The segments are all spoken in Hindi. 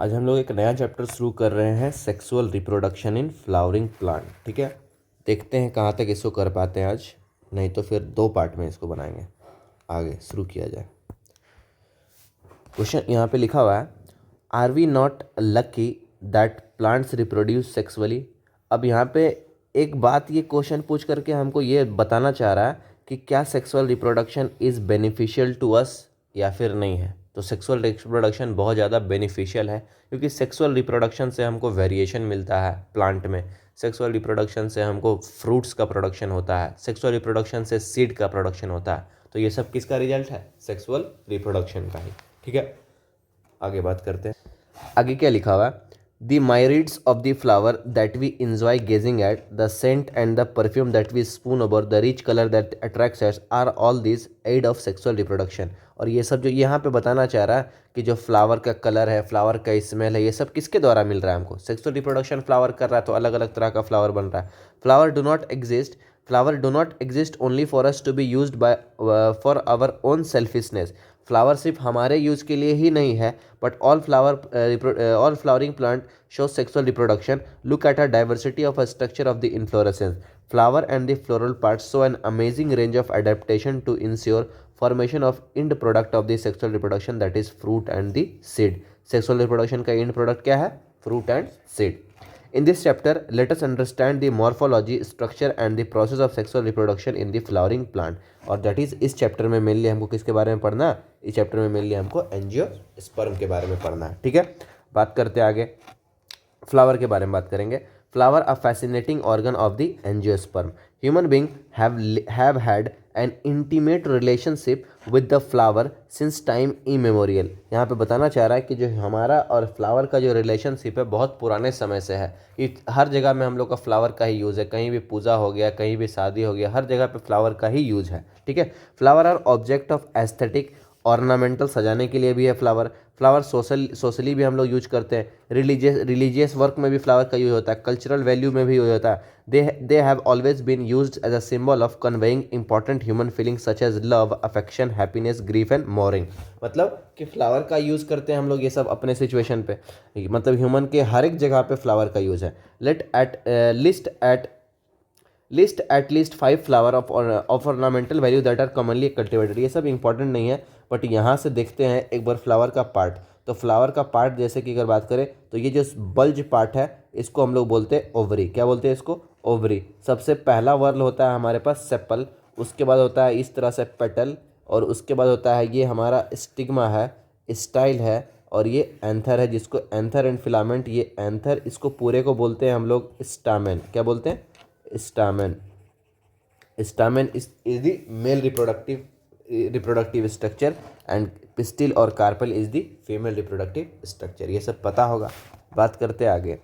आज हम लोग एक नया चैप्टर शुरू कर रहे हैं, sexual reproduction in flowering plant. ठीक है, देखते हैं कहाँ तक इसको कर पाते हैं आज, नहीं तो फिर 2 पार्ट में इसको बनाएंगे। आगे शुरू किया जाए। क्वेश्चन यहाँ पे लिखा हुआ है, are we not lucky that plants reproduce sexually. अब यहाँ पे एक बात ये क्वेश्चन पूछ करके हमको ये बताना चाह रहा है कि क्या sexual reproduction is beneficial to us या फिर नहीं है। तो सेक्सुअल रिप्रोडक्शन बहुत ज़्यादा बेनिफिशियल है, क्योंकि सेक्सुअल रिप्रोडक्शन से हमको वेरिएशन मिलता है प्लांट में। सेक्सुअल रिप्रोडक्शन से हमको फ्रूट्स का प्रोडक्शन होता है, सेक्सुअल रिप्रोडक्शन से सीड का प्रोडक्शन होता है। तो ये सब किसका रिजल्ट है? सेक्सुअल रिप्रोडक्शन का ही। ठीक है, आगे बात करते हैं। आगे क्या लिखा हुआ है, the myriads of the flower that we enjoy gazing at, the scent and the perfume that we spoon over, the rich colour that attracts us, are all this aid of sexual reproduction. और ये सब जो यहाँ पे बताना चाह रहा है कि जो फ्लावर का कलर है, फ्लावर का स्मेल है, ये सब किसके द्वारा मिल रहा है हमको? सेक्सुअल रिप्रोडक्शन फ्लावर कर रहा है, तो अलग अलग तरह का फ्लावर बन रहा है। Flower do not exist only for us to be used by for our own selfishness. Flower सिर्फ हमारे यूज़ के लिए ही नहीं है, but all flowering plant show sexual reproduction. Look at a diversity of a structure of the inflorescence. Flower and the floral parts show an amazing range of adaptation to ensure formation of end product of the sexual reproduction, that is fruit and the seed. Sexual reproduction का end product क्या है? Fruit and seed. In this chapter, let us understand the morphology, structure and the process of sexual reproduction in the flowering plant. और that is इस चैप्टर में मेनली हमको किसके बारे में पढ़ना है? इस चैप्टर में मेनली हमको एंजियोस्पर्म के बारे में पढ़ना है। ठीक है, बात करते हैं आगे। फ्लावर के बारे में बात करेंगे। Flower a fascinating organ of the angiosperm. Human being have had an intimate relationship with the flower since time immemorial. यहाँ पे बताना चाह रहा है कि जो हमारा और फ्लावर का जो रिलेशनशिप है बहुत पुराने समय से है। कि हर जगह में हम लोग का फ्लावर का ही यूज़ है, कहीं भी पूजा हो गया, कहीं भी शादी हो गया, हर जगह पे फ्लावर का ही यूज़ है। ठीक है, flower are object of aesthetic, ornamental, सजाने के लिए भी है फ्लावर। फ्लावर सोशली भी हम लोग यूज करते हैं। रिलीजियस वर्क में भी फ्लावर का यूज होता है, कल्चरल वैल्यू में भी यूज होता है। They have always been used as a symbol of conveying important human feelings such as love, affection, happiness, grief and mourning. मतलब कि फ्लावर का यूज़ करते हैं हम लोग ये सब अपने सिचुएशन पे, मतलब ह्यूमन के हर एक जगह पे फ्लावर का यूज़ है। List at least 5 flower of ornamental value that are commonly cultivated. ये सब इंपॉर्टेंट नहीं है, बट यहाँ से देखते हैं एक बार फ्लावर का पार्ट। तो फ्लावर का पार्ट जैसे कि अगर बात करें तो ये जो बल्ज पार्ट है इसको हम लोग बोलते हैं ओवरी। क्या बोलते हैं इसको? ओवरी। सबसे पहला वर्ल होता है हमारे पास सेपल, उसके बाद होता है इस तरह से पेटल, और उसके बाद होता है ये हमारा स्टिग्मा है, स्टाइल है, और ये एंथर है, जिसको एंथर एंड फिलामेंट, ये एंथर, इसको पूरे को बोलते हैं हम लोग स्टामेन। क्या बोलते हैं? Stamen. Stamen is the male reproductive structure, and pistil or carpel is the female reproductive structure. ये सब पता होगा। बात करते हैं आगे।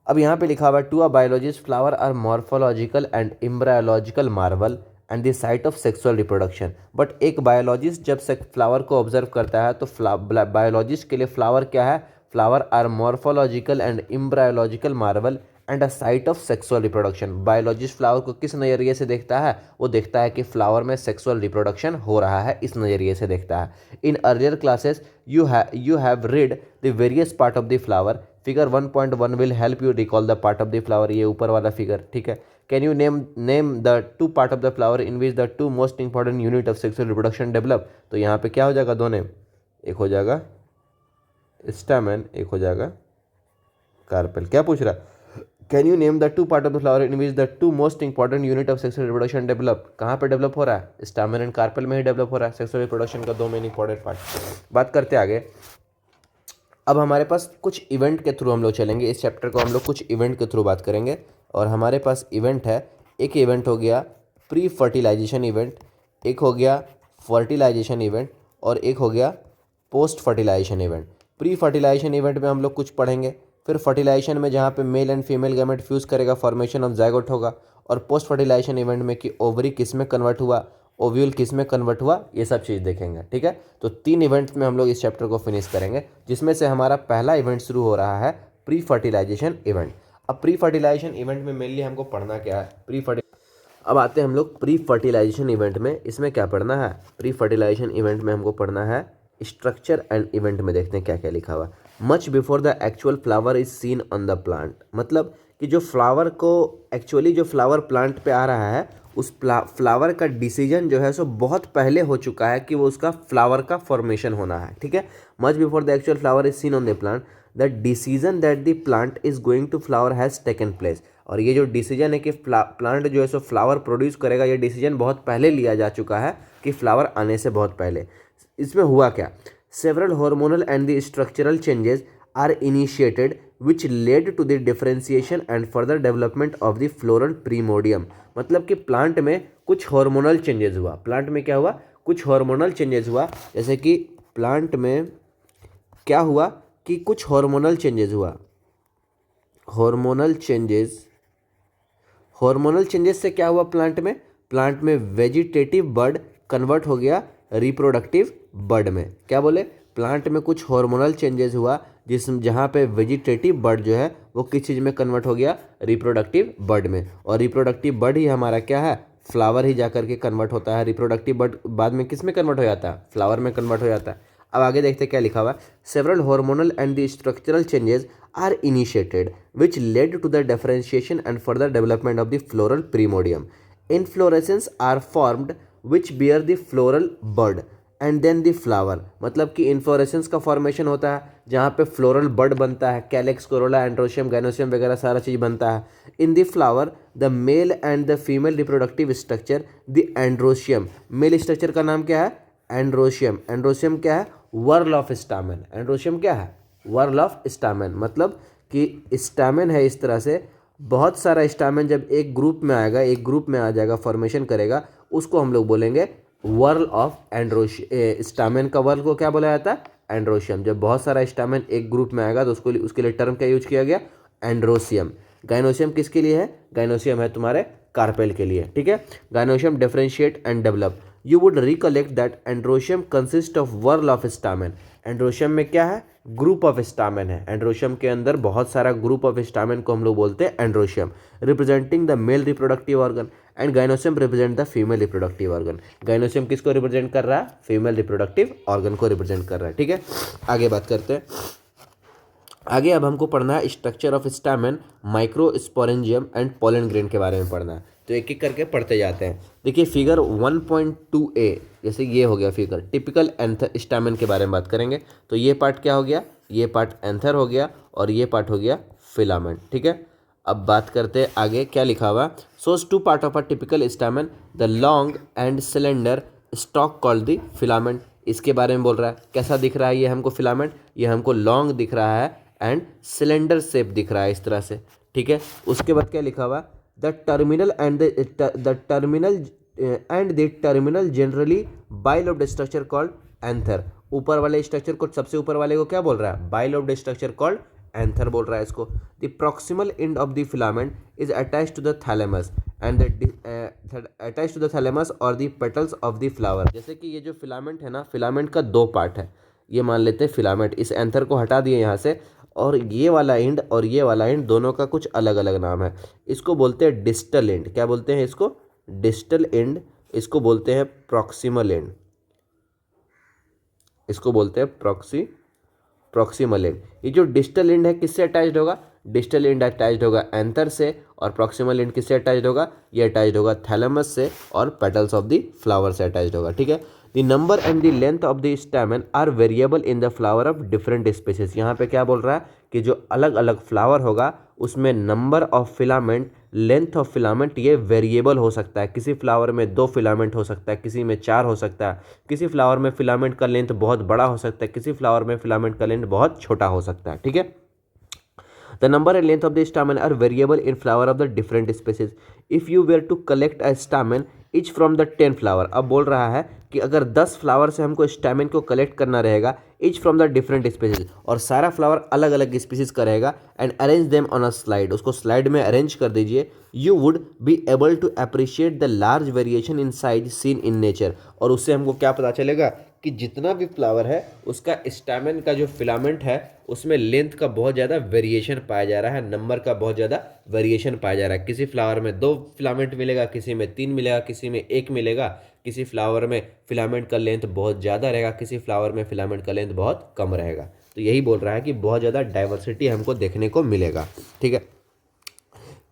अब यहाँ पे लिखा हुआ है, to a biologist flower are morphological and embryological marvel and the site of sexual reproduction. But एक बायोलॉजिस्ट जब से फ्लावर को ऑब्जर्व करता है तो बायोलॉजिस्ट के लिए फ्लावर क्या है? Flower are morphological and embryological marvel and a site of sexual reproduction. Biologist flower को किस नज़रिए से देखता है? वो देखता है कि फ्लावर में सेक्सुअल रिप्रोडक्शन हो रहा है, इस नज़रिए से देखता है। In earlier classes you have read the various part of the flower. Figure 1.1 will help you recall the part of the flower. ये ऊपर वाला फिगर, ठीक है। Can you name the 2 part of the flower in which the 2 most important unit of sexual reproduction develop. तो यहाँ पे क्या हो जाएगा? 2 नेम, एक हो जाएगा स्टामेन, एक हो जाएगा कार्पेल। क्या पूछ रहा है? Can you name the 2 part of the flower in which the 2 most important unit of sexual reproduction develop. कहाँ पे डेवलप हो रहा है? स्टामेन एंड कार्पेल में ही डेवलप हो रहा है सेक्सुअल रिप्रोडक्शन का 2 मेन इंपॉर्टेंट पार्ट। बात करते आगे। अब हमारे पास कुछ इवेंट के थ्रू हम लोग चलेंगे, इस चैप्टर को हम लोग कुछ इवेंट के थ्रू बात करेंगे। और हमारे पास इवेंट है, एक इवेंट हो गया प्री फर्टिलाइजेशन इवेंट, एक हो गया फर्टिलाइजेशन इवेंट, और एक हो गया post fertilization event. Pre fertilization event में हम लोग कुछ पढ़ेंगे, फिर फर्टिलाइजेशन में जहाँ पे male and female gamete fuse करेगा, फॉर्मेशन ऑफ जाइगोट होगा, और पोस्ट फर्टिलाइजेशन इवेंट में कि ओवरी किस में कन्वर्ट हुआ, ओव्यूल किस में कन्वर्ट हुआ, ये सब चीज़ देखेंगे। ठीक है, तो 3 इवेंट्स में हम लोग इस चैप्टर को फिनिश करेंगे, जिसमें से हमारा पहला इवेंट शुरू हो रहा है प्री फर्टिलाइजेशन इवेंट। अब प्री फर्टिलाइजेशन इवेंट में मेनली हमको पढ़ना क्या है? अब आते हैं हम लोग प्री फर्टिलाइजेशन इवेंट में। इसमें क्या पढ़ना है? प्री फर्टिलाइजेशन इवेंट में हमको पढ़ना है स्ट्रक्चर एंड इवेंट में। देखते हैं क्या क्या लिखा हुआ। Much before the actual flower is seen on the plant. मतलब कि जो फ्लावर को एक्चुअली जो फ्लावर प्लांट पे आ रहा है उस फ्लावर का डिसीजन जो है सो बहुत पहले हो चुका है कि वो उसका फ्लावर का फॉर्मेशन होना है। ठीक है, much before the actual flower is seen on the plant the decision that the plant is going to flower has taken place. और ये जो डिसीजन है कि प्लांट जो है सो फ्लावर प्रोड्यूस करेगा, ये डिसीजन बहुत पहले लिया जा चुका है कि फ्लावर आने से बहुत पहले। इसमें हुआ क्या, several hormonal and the structural changes are initiated which lead to the differentiation and further development of the floral primordium. मतलब कि प्लांट में कुछ हार्मोनल चेंजेस हुआ। प्लांट में क्या हुआ, कुछ हार्मोनल चेंजेस हुआ। जैसे कि प्लांट में क्या हुआ कि कुछ हार्मोनल चेंजेस हुआ। हार्मोनल चेंजेस से क्या हुआ प्लांट में, प्लांट में वेजिटेटिव बर्ड कन्वर्ट हो गया रिप्रोडक्टिव बर्ड में। क्या बोले, प्लांट में कुछ हार्मोनल चेंजेस हुआ जहाँ पे वेजिटेटिव बर्ड जो है वो किस चीज़ में कन्वर्ट हो गया, रिप्रोडक्टिव बर्ड में। और रिप्रोडक्टिव बर्ड ही हमारा क्या है, फ्लावर ही जाकर के कन्वर्ट होता है। रिप्रोडक्टिव बर्ड बाद में किस में कन्वर्ट हो जाता है, फ्लावर में कन्वर्ट हो जाता है। अब आगे देखते क्या लिखा हुआ है, several hormonal and the structural changes are initiated which led to the differentiation and further development of the floral primordium. Inflorescences are formed which bear the floral bud and then the flower। मतलब कि इन्फ्लोरेसेंस का फॉर्मेशन होता है जहाँ पे फ्लोरल बड बनता है, कैलेक्स, कोरोला, एंड्रोशियम, गाइनोसियम वगैरह सारा चीज़ बनता है। In the flower the male and the female reproductive structure the androecium. Male structure का नाम क्या है, एंड्रोशियम। एंड्रोशियम क्या है, वर्ल ऑफ स्टामेन। एंड्रोशियम क्या है, वर्ल ऑफ स्टामेन। मतलब कि स्टामेन है इस तरह से, बहुत सारा स्टामेन जब एक ग्रुप में आएगा, एक ग्रुप में आ जाएगा, फॉर्मेशन करेगा, उसको हम लोग बोलेंगे वर्ल ऑफ एंड्रोशियम। स्टामेन का वर्ल को क्या बोला जाता है, एंड्रोशियम। जब बहुत सारा स्टामेन एक ग्रुप में आएगा तो उसके लिए टर्म क्या यूज किया गया, एंड्रोशियम। गाइनोशियम किसके लिए है, गाइनोशियम है तुम्हारे कार्पेल के लिए। ठीक है, gynoecium differentiate and develop. You would recollect that androecium consist of whorl of stamen. Androecium में क्या है, ग्रुप ऑफ स्टामेन है। एंड्रोशियम के अंदर बहुत सारा ग्रुप ऑफ स्टामेन को हम लोग बोलते हैं androecium. Representing the male reproductive organ and gynoecium represent the female reproductive organ. Gynoecium किसको रिप्रेजेंट कर रहा है, फीमेल रिप्रोडक्टिव ऑर्गन को रिप्रेजेंट कर रहा है। ठीक है, आगे बात करते हैं। आगे अब हमको पढ़ना है structure of stamen, microsporangium and pollen grain के बारे में पढ़ना है। तो एक एक करके पढ़ते जाते हैं। देखिए फिगर 1.2a, जैसे ये हो गया फिगर, टिपिकल एंथर स्टामेन के बारे में बात करेंगे। तो ये पार्ट क्या हो गया, ये पार्ट एंथर हो गया और ये पार्ट हो गया फिलामेंट। ठीक है, अब बात करते हैं आगे क्या लिखा हुआ, shows two part of a typical stamen, the long and cylinder stalk called the filament. इसके बारे में बोल रहा है, कैसा दिख रहा है ये हमको फिलामेंट, ये हमको लॉन्ग दिख रहा है एंड सिलेंडर शेप दिख रहा है इस तरह से। ठीक है, उसके बाद क्या लिखा हुआ, the terminal generally bilobed structure called anther. ऊपर वाले स्ट्रक्चर को, सबसे ऊपर वाले को क्या बोल रहा है, बाइलोब्ड स्ट्रक्चर कॉल्ड एंथर बोल रहा है इसको। The proximal end of the filament is attached to the thalamus and attached to the thalamus or the petals of the flower. जैसे कि ये जो फिलामेंट है ना, फिलामेंट का दो पार्ट है, ये मान लेते हैं फिलामेंट। इस एंथर को हटा दिए यहाँ से, और ये वाला एंड और ये वाला एंड दोनों का कुछ अलग अलग नाम है। इसको बोलते हैं डिस्टल एंड। क्या बोलते हैं इसको, डिस्टल एंड। इसको बोलते हैं प्रॉक्सिमल एंड। इसको बोलते हैं प्रॉक्सिमल एंड। ये जो डिस्टल एंड है किससे अटैच्ड होगा, डिस्टल एंड अटैच्ड होगा एंथर से, और प्रॉक्सिमल एंड किससे अटैच्ड होगा, ये अटैच्ड होगा थैलेमस से और पेटल्स ऑफ द फ्लावर से अटैच्ड होगा। ठीक है, the number and the length of the stamen are variable in the flower of different species. यहाँ पे क्या बोल रहा है कि जो अलग अलग फ्लावर होगा उसमें number of filament, length of filament ये वेरिएबल हो सकता है। किसी फ्लावर में 2 फिलामेंट हो सकता है, किसी में 4 हो सकता है, किसी फ्लावर में फिलामेंट का लेंथ बहुत बड़ा हो सकता है, किसी फ्लावर में फिलामेंट का लेंथ बहुत छोटा हो सकता है। ठीक है, the number and length of the stamen are variable in flower of the different species. If you were to collect a stamen each from the 10 flower, अब बोल रहा है कि अगर 10 फ्लावर से हमको स्टैमेन को कलेक्ट करना रहेगा, each from the different species, और सारा फ्लावर अलग अलग स्पीसीज का रहेगा, and arrange them on a slide, उसको स्लाइड में अरेंज कर दीजिए, you would be able to appreciate the large variation in size seen in nature. और उससे हमको क्या पता चलेगा कि जितना भी फ्लावर है उसका स्टैमेन का जो फिलामेंट है उसमें लेंथ का बहुत ज़्यादा वेरिएशन पाया जा रहा है, नंबर का बहुत ज़्यादा वेरिएशन पाया जा रहा है। किसी फ्लावर में 2 फिलामेंट मिलेगा, किसी में 3 मिलेगा, किसी में 1 मिलेगा, किसी फ्लावर में फिलामेंट का लेंथ बहुत ज़्यादा रहेगा, किसी फ्लावर में फिलामेंट का लेंथ बहुत कम रहेगा। तो यही बोल रहा है कि बहुत ज़्यादा डाइवर्सिटी हमको देखने को मिलेगा। ठीक है।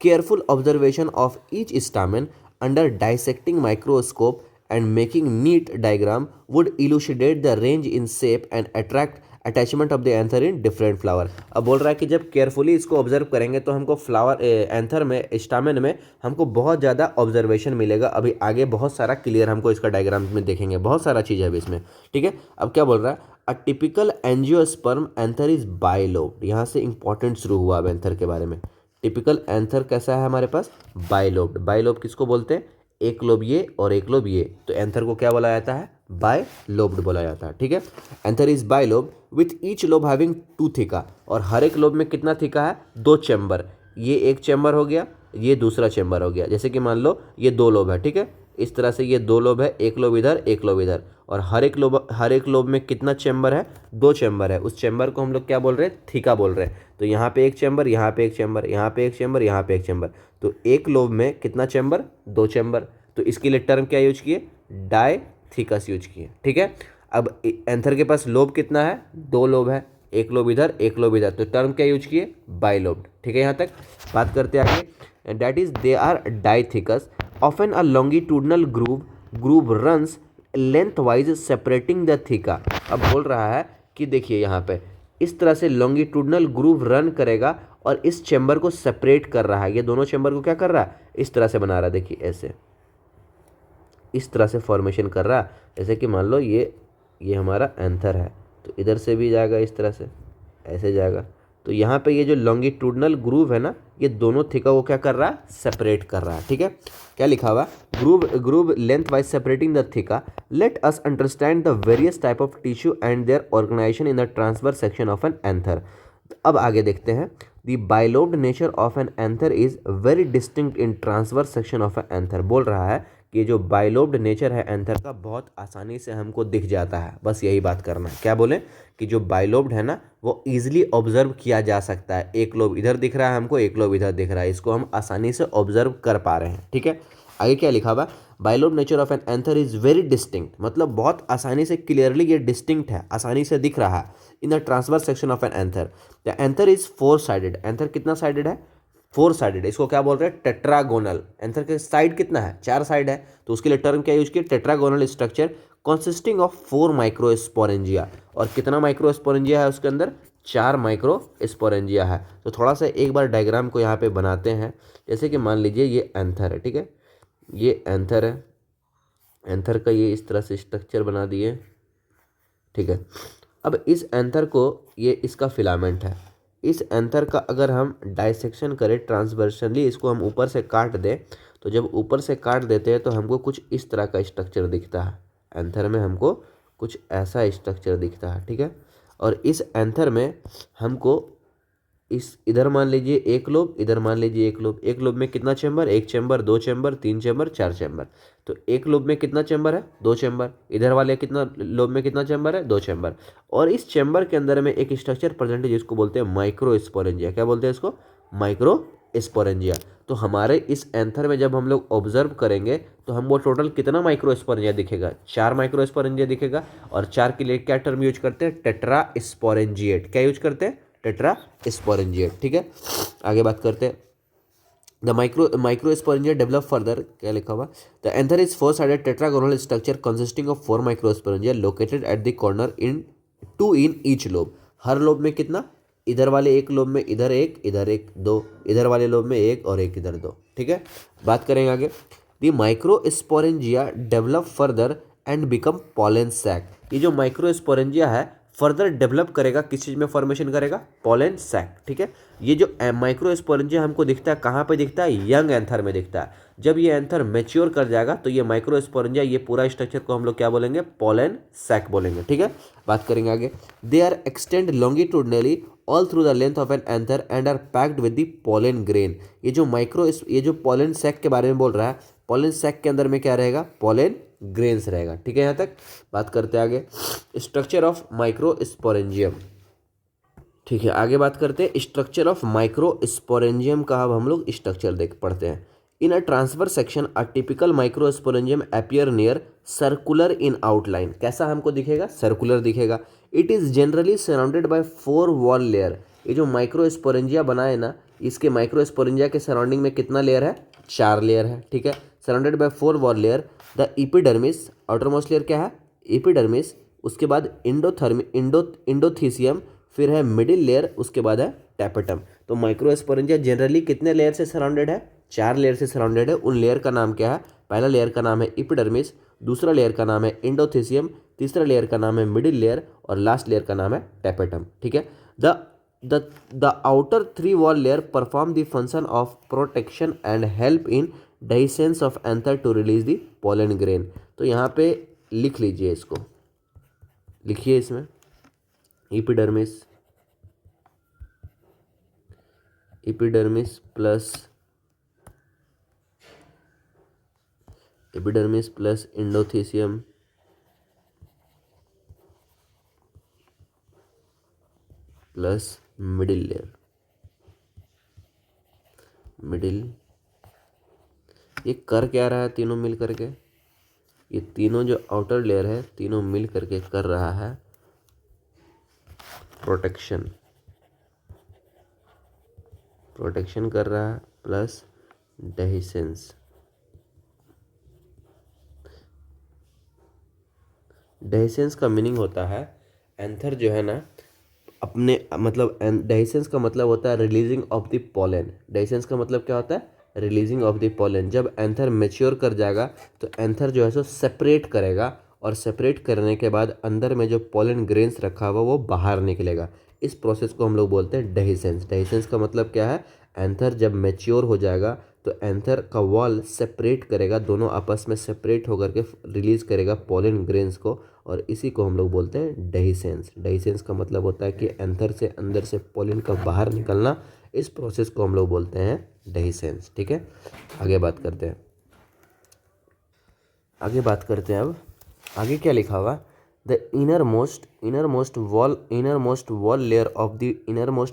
Careful observation of each stamen under dissecting microscope and making neat diagram would elucidate the range in shape and attract attachment of the anther in different flower. अब बोल रहा है कि जब केयरफुली इसको ऑब्जर्व करेंगे तो हमको फ्लावर एंथर में स्टामेन में हमको बहुत ज़्यादा ऑब्जर्वेशन मिलेगा। अभी आगे बहुत सारा क्लियर हमको इसका डायग्राम में देखेंगे, बहुत सारा चीज़ है अभी इसमें। ठीक है। अब क्या बोल रहा है, a typical angiosperm anther is bilobed. यहाँ से इंपॉर्टेंट शुरू हुआ अब एंथर के बारे में। टिपिकल एंथर कैसा है हमारे पास, बाइलोब्ड। बाइलोब किसको बोलते हैं, एक लोब ये और एक लोब ये, तो एंथर को क्या बोला जाता है, बाइलोब्ड बोला जाता है। ठीक है। Anther is bilobe with each lobe having 2 theca, और हर एक लोब में कितना थीका है, 2 चैम्बर। ये एक चैम्बर हो गया, ये दूसरा चैम्बर हो गया। जैसे कि मान लो ये 2 लोब है, ठीक है, इस तरह से ये 2 लोब है, एक लोब इधर एक लोब इधर, और हर एक लोब में कितना चैम्बर है, 2 चैम्बर है। उस चैम्बर को हम लोग क्या बोल रहे हैं, थीका बोल रहे हैं। तो यहाँ पे एक चैम्बर, यहाँ पे एक चैम्बर, यहाँ पे एक चैम्बर, यहाँ पे एक चैम्बर, तो एक लोब में कितना चैम्बर, 2 चैम्बर। तो इसके लिए टर्म क्या यूज किए, डायथीकस यूज किए। ठीक है। अब एंथर के पास लोब कितना है, 2 लोब है, एक लोब इधर एक लोब इधर, तो टर्म क्या यूज किए, बाइलोब्ड। ठीक है। यहाँ तक बात करते हैं आगे। That is they are dithecous, often a longitudinal groove runs lengthwise separating the theca. अब बोल रहा है कि देखिए यहाँ पे इस तरह से लॉन्गिट्यूडनल ग्रूव रन करेगा और इस चैम्बर को सेपरेट कर रहा है। ये दोनों चैम्बर को क्या कर रहा है, इस तरह से बना रहा है। देखिए ऐसे इस तरह से फॉर्मेशन कर रहा है। जैसे कि मान लो ये हमारा एंथर है, तो इधर से भी जाएगा इस तरह से, ऐसे जाएगा। तो यहाँ पे ये जो लॉन्गिट्यूडनल ग्रूव है ना, ये दोनों थीका को क्या कर रहा है, सेपरेट कर रहा है। ठीक है। क्या लिखा हुआ, groove lengthwise separating the theca, let us understand the various type of tissue and their organization in the transverse section of an anther. अब आगे देखते हैं। The bilobed nature of an anther is very distinct in transverse section of an anther. बोल रहा है कि जो बाइलोब्ड नेचर है एंथर का बहुत आसानी से हमको दिख जाता है। बस यही बात करना है। क्या बोले कि जो बाइलोब्ड है ना, वो ईजिली ऑब्जर्व किया जा सकता है। एक लोब इधर दिख रहा है हमको, एक लोब इधर दिख रहा है, इसको हम आसानी से ऑब्जर्व कर पा रहे हैं। ठीक है। आगे क्या लिखा हुआ, bilobed nature of an anther is very distinct, मतलब बहुत आसानी से क्लियरली ये डिस्टिंक्ट है, आसानी से दिख रहा है in the transverse section of an anther. The anther is 4 sided. Anther कितना साइडेड है, 4 साइडेड। इसको क्या बोल रहे हैं, टेट्रागोनल। एंथर के साइड कितना है, 4 साइड है, तो उसके लिए टर्म क्या यूज किया, tetragonal structure consisting of 4 microsporangia. और कितना माइक्रोस्पोरेंजिया है उसके अंदर, 4 माइक्रोस्पोरेंजिया है। तो थोड़ा सा एक बार डायग्राम को यहाँ पे बनाते हैं। जैसे कि मान लीजिए ये एंथर है, ठीक है, ये एंथर है, एंथर का ये इस तरह से स्ट्रक्चर बना दिए। ठीक है। अब इस एंथर को, ये इसका फिलामेंट है, इस एंथर का अगर हम डाइसेक्शन करें ट्रांसवर्सली, इसको हम ऊपर से काट दें, तो जब ऊपर से काट देते हैं तो हमको कुछ इस तरह का स्ट्रक्चर दिखता है। एंथर में हमको कुछ ऐसा स्ट्रक्चर दिखता है। ठीक है। और इस एंथर में हमको इस इधर मान लीजिए एक लोब, इधर मान लीजिए एक लोब। एक लोब में कितना चैम्बर, एक चैम्बर, 2 चैम्बर, 3 चैम्बर, 4 चैम्बर। तो एक लोब में कितना चैम्बर है, 2 चैम्बर। इधर वाले कितना लोब में कितना चैम्बर है, 2 चैम्बर। और इस चैम्बर के अंदर में एक स्ट्रक्चर प्रेजेंट है जिसको बोलते हैं माइक्रोस्पोरेंजिया। क्या बोलते हैं इसको, माइक्रोस्पोरेंजिया। तो हमारे इस एंथर में जब हम लोग ऑब्जर्व करेंगे तो हमको टोटल कितना माइक्रोस्पोरेंजिया दिखेगा, 4 माइक्रोस्पोरेंजिया दिखेगा। और 4 के लिए क्या टर्म यूज करते हैं, टेट्रास्पोरेंजिएट। क्या यूज करते हैं, टेट्रास्पोरेंजिएट। ठीक है। आगे बात करते हैं। The microsporangia develop further. क्या लिखा हुआ, the anther is 4 sided tetragonal structure consisting of 4 microsporangia located at the corner in 2 in each lobe. Her lobe में कितना, इधर वाले एक लोब में इधर एक, इधर एक, 2, इधर वाले लोब में एक और एक इधर 2। ठीक है। बात करेंगे आगे। The microsporangia develop further and become pollen sac. ये जो माइक्रोस्पोरेंजिया है फर्दर डेवलप करेगा, किस चीज़ में फॉर्मेशन करेगा, पॉलन सैक। ठीक है। ये जो माइक्रोस्पोरेंजिया हमको दिखता है कहाँ पे दिखता है, यंग एंथर में दिखता है। जब ये एंथर मैच्योर कर जाएगा तो ये माइक्रोस्पोरेंजिया, ये पूरा स्ट्रक्चर को हम लोग क्या बोलेंगे, पॉलन सैक बोलेंगे। ठीक है। बात करेंगे आगे। They are extend longitudinally all through the length of an anther and are packed with the pollen grain. ये जो पॉलन सैक के बारे में बोल रहा है, पॉलन सैक के अंदर में क्या रहेगा, पॉलन ग्रेन्स रहेगा। ठीक है। यहाँ तक बात करते हैं आगे। Structure of microsporangium. ठीक है। आगे बात करते हैं स्ट्रक्चर ऑफ माइक्रोस्पोरेंजियम का। अब हम लोग स्ट्रक्चर देख पढ़ते हैं। In a transfer section a typical microsporangium appear near circular in outline. कैसा हमको दिखेगा, सर्कुलर दिखेगा। It is generally surrounded by 4 wall layer. ये जो माइक्रोस्पोरेंजिया बना है ना, इसके माइक्रोस्पोरेंजिया के सराउंडिंग में कितना लेयर है? 4 लेयर है, ठीक है। Surrounded by 4 wall layer. The epidermis, outermost layer क्या है? एपिडर्मिस। उसके बाद इंडोथीसियम, फिर है मिडिल लेयर, उसके बाद है टैपेटम। तो माइक्रोस्पोरेंजिया जनरली कितने लेयर से सराउंडेड है? 4 लेयर से सराउंडेड है। उन लेयर का नाम क्या है? पहला लेयर का नाम है एपिडर्मिस, दूसरा लेयर का नाम है इंडोथीसियम, तीसरा लेयर का नाम है मिडिल लेयर, और लास्ट लेयर का नाम है टैपेटम, ठीक है। The the outer 3 wall layer perform the function of protection and help in dehiscence of anther to release the pollen grain. तो यहाँ पे लिख लीजिए, इसको लिखिए इसमें, epidermis, epidermis plus endothecium plus middle layer, ये कर क्या रहा है तीनों मिल करके? ये तीनों जो आउटर लेयर है, तीनों मिल करके कर रहा है प्रोटेक्शन कर रहा है, प्लस डेहिसेंस। डेहिसेंस का मीनिंग होता है, एंथर जो है ना अपने, मतलब डेहिसेंस का मतलब होता है releasing of the pollen. Dehiscence का मतलब क्या होता है? Releasing of the pollen. जब एंथर मेच्योर कर जाएगा तो एंथर जो है सो सेपरेट करेगा, और सेपरेट करने के बाद अंदर में जो पोलन ग्रेन्स रखा हुआ वो बाहर निकलेगा। इस प्रोसेस को हम लोग बोलते हैं डेहिसेंस। डेहिसेंस का मतलब क्या है? एंथर जब मेच्योर हो जाएगा तो एंथर का वॉल सेपरेट करेगा, दोनों आपस में सेपरेट होकर के रिलीज करेगा पोलन ग्रेन्स को, और इसी को हम लोग बोलते हैं डेहिसेंस। डेहिसेंस का मतलब होता है कि एंथर से अंदर से पोलन का बाहर निकलना। इस प्रोसेस को हम लोग बोलते हैं डेहिसेंस, ठीक है। आगे बात करते हैं, अब आगे क्या लिखा हुआ? The innermost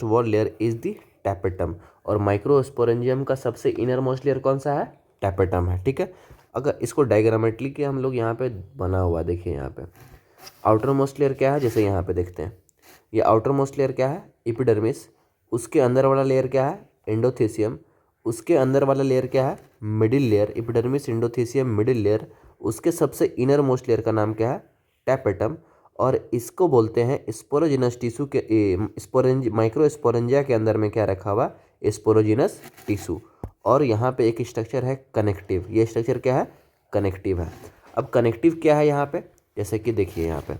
wall layer is the tapetum. और माइक्रोस्पोरेंजियम का सबसे इनरमोस्ट लेयर कौन सा है? टैपेटम है, ठीक है। अगर इसको डायग्रामेटिकली हम लोग यहाँ पे बना हुआ, देखिए यहाँ पे आउटर मोस्ट लेयर क्या है, जैसे यहाँ पे देखते हैं, ये आउटर मोस्ट लेयर क्या है? एपिडर्मिस। उसके अंदर वाला लेयर क्या है? एंडोथीसियम। उसके अंदर वाला लेयर क्या है? Middle layer. Epidermis, endothecium, middle layer. उसके सबसे इनर मोस्ट लेयर का नाम क्या है? टैपेटम। और इसको बोलते हैं स्पोरोजिनस टिश्यू के, माइक्रोस्पोरेंजिया के अंदर में क्या रखा हुआ? Sporogenous tissue. और यहाँ पे एक स्ट्रक्चर है कनेक्टिव। ये स्ट्रक्चर क्या है? कनेक्टिव है। अब कनेक्टिव क्या है यहाँ पे? जैसे कि देखिए यहाँ पे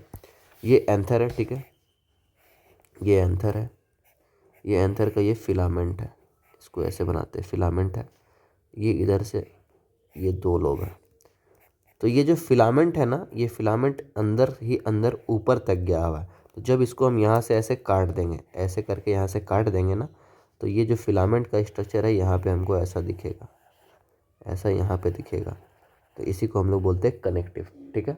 ये एंथर है, ठीक है, ये एंथर है, ये एंथर का ये फिलामेंट है, इसको ऐसे बनाते हैं, फिलामेंट है। ये इधर से ये 2 लोब है। तो ये जो फिलामेंट है ना, ये फिलामेंट अंदर ही अंदर ऊपर तक गया हुआ है। तो जब इसको हम यहाँ से ऐसे काट देंगे, ऐसे करके यहाँ से काट देंगे ना, तो ये जो फिलामेंट का स्ट्रक्चर है यहाँ पे हमको ऐसा दिखेगा, ऐसा यहाँ पे दिखेगा। तो इसी को हम लोग बोलते हैं कनेक्टिव, ठीक है।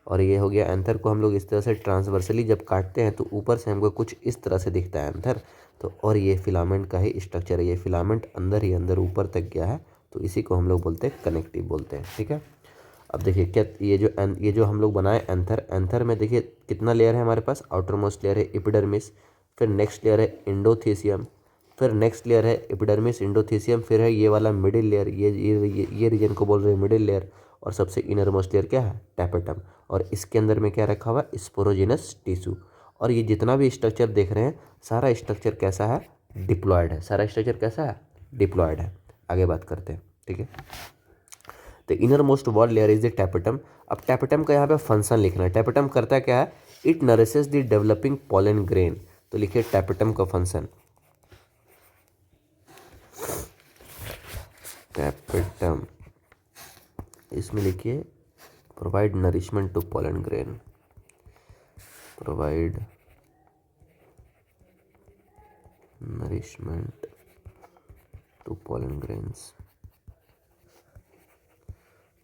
और ये हो गया एंथर को हम लोग इस तरह से ट्रांसवर्सली जब काटते हैं तो ऊपर से हमको कुछ इस तरह से दिखता है एंथर। तो और ये फिलामेंट का ही स्ट्रक्चर है, ये फिलामेंट अंदर ही अंदर ऊपर तक गया है, तो इसी को हम लोग बोलते हैं कनेक्टिव बोलते हैं, ठीक है। अब देखिए क्या ये जो हम लोग बनाए एंथर में देखिए कितना लेयर है हमारे पास? आउटर मोस्ट लेयर है एपिडर्मिस, फिर नेक्स्ट लेयर है इंडोथीसियम, फिर नेक्स्ट लेयर है एपिडर्मिस, इंडोथीसियम, फिर है ये वाला मिडिल लेयर, ये रीजन को बोल रहे हैं मिडिल लेयर, और सबसे इनर मोस्ट लेयर क्या है? टैपेटम। और इसके अंदर में क्या रखा हुआ? Sporogenous tissue. और ये जितना भी स्ट्रक्चर देख रहे हैं, सारा स्ट्रक्चर कैसा है? डिप्लॉयड है। सारा स्ट्रक्चर कैसा है? डिप्लॉयड है। आगे बात करते हैं, ठीक है। The innermost wall layer is the tapetum. अब टैपेटम का यहाँ पे फंक्शन लिखना है। टैपेटम करता क्या है? It nourishes the developing pollen grain. तो लिखिए टैपेटम का फंक्शन, टैपेटम, इसमें लिखिए provide nourishment to pollen grain, provide nourishment to pollen grains,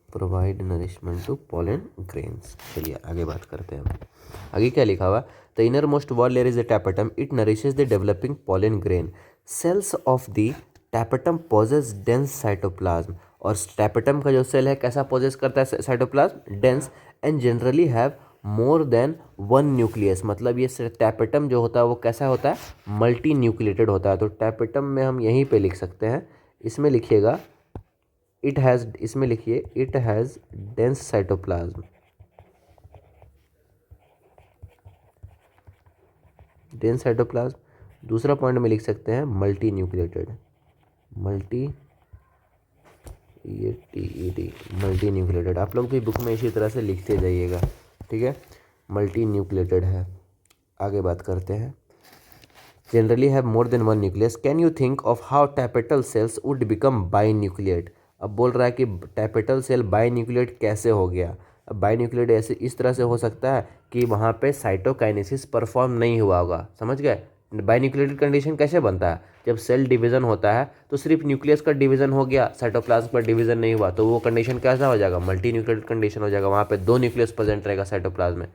provide nourishment to pollen grains. चलिए आगे बात करते हैं। आगे क्या लिखा हुआ? The innermost wall layer is the tapetum, it nourishes the developing pollen grain. Cells of the tapetum possess dense cytoplasm. और टैपेटम का जो सेल है कैसा पोजेस करता है? Cytoplasm dense, and generally have more than one nucleus, मतलब ये टैपेटम जो होता है वो कैसा होता है, मल्टी न्यूक्लिएटेड होता है। तो टैपेटम में हम यहीं पे लिख सकते हैं, इसमें लिखिएगा इट हैज़, इसमें लिखिए it has dense cytoplasm, dense cytoplasm. दूसरा पॉइंट में लिख सकते हैं मल्टी न्यूक्लिएटेड, मल्टी, ये T E T, multi nucleated. आप लोग भी बुक में इसी तरह से लिखते जाइएगा, ठीक है, मल्टी न्यूक्लिएटेड है। आगे बात करते हैं, generally have more than one nucleus, can you think of how tapetal cells would become binucleate. अब बोल रहा है कि टैपेटल सेल बाई न्यूक्लिएट कैसे हो गया। अब बाई न्यूक्लिएट ऐसे इस तरह से हो सकता है कि वहाँ पे साइटोकाइनेसिस परफॉर्म नहीं हुआ होगा, समझ गए। बाई न्यूक्लिएटेड कंडीशन कैसे बनता है, जब सेल डिवीजन होता है तो सिर्फ न्यूक्लियस का डिवीजन हो गया, साइटोप्लाज्म का डिवीजन नहीं हुआ, तो वो कंडीशन कैसा हो जाएगा, मल्टी न्यूक्लिएटेड कंडीशन हो जाएगा, वहाँ पे दो न्यूक्लियस प्रेजेंट रहेगा साइटोप्लाज्म में।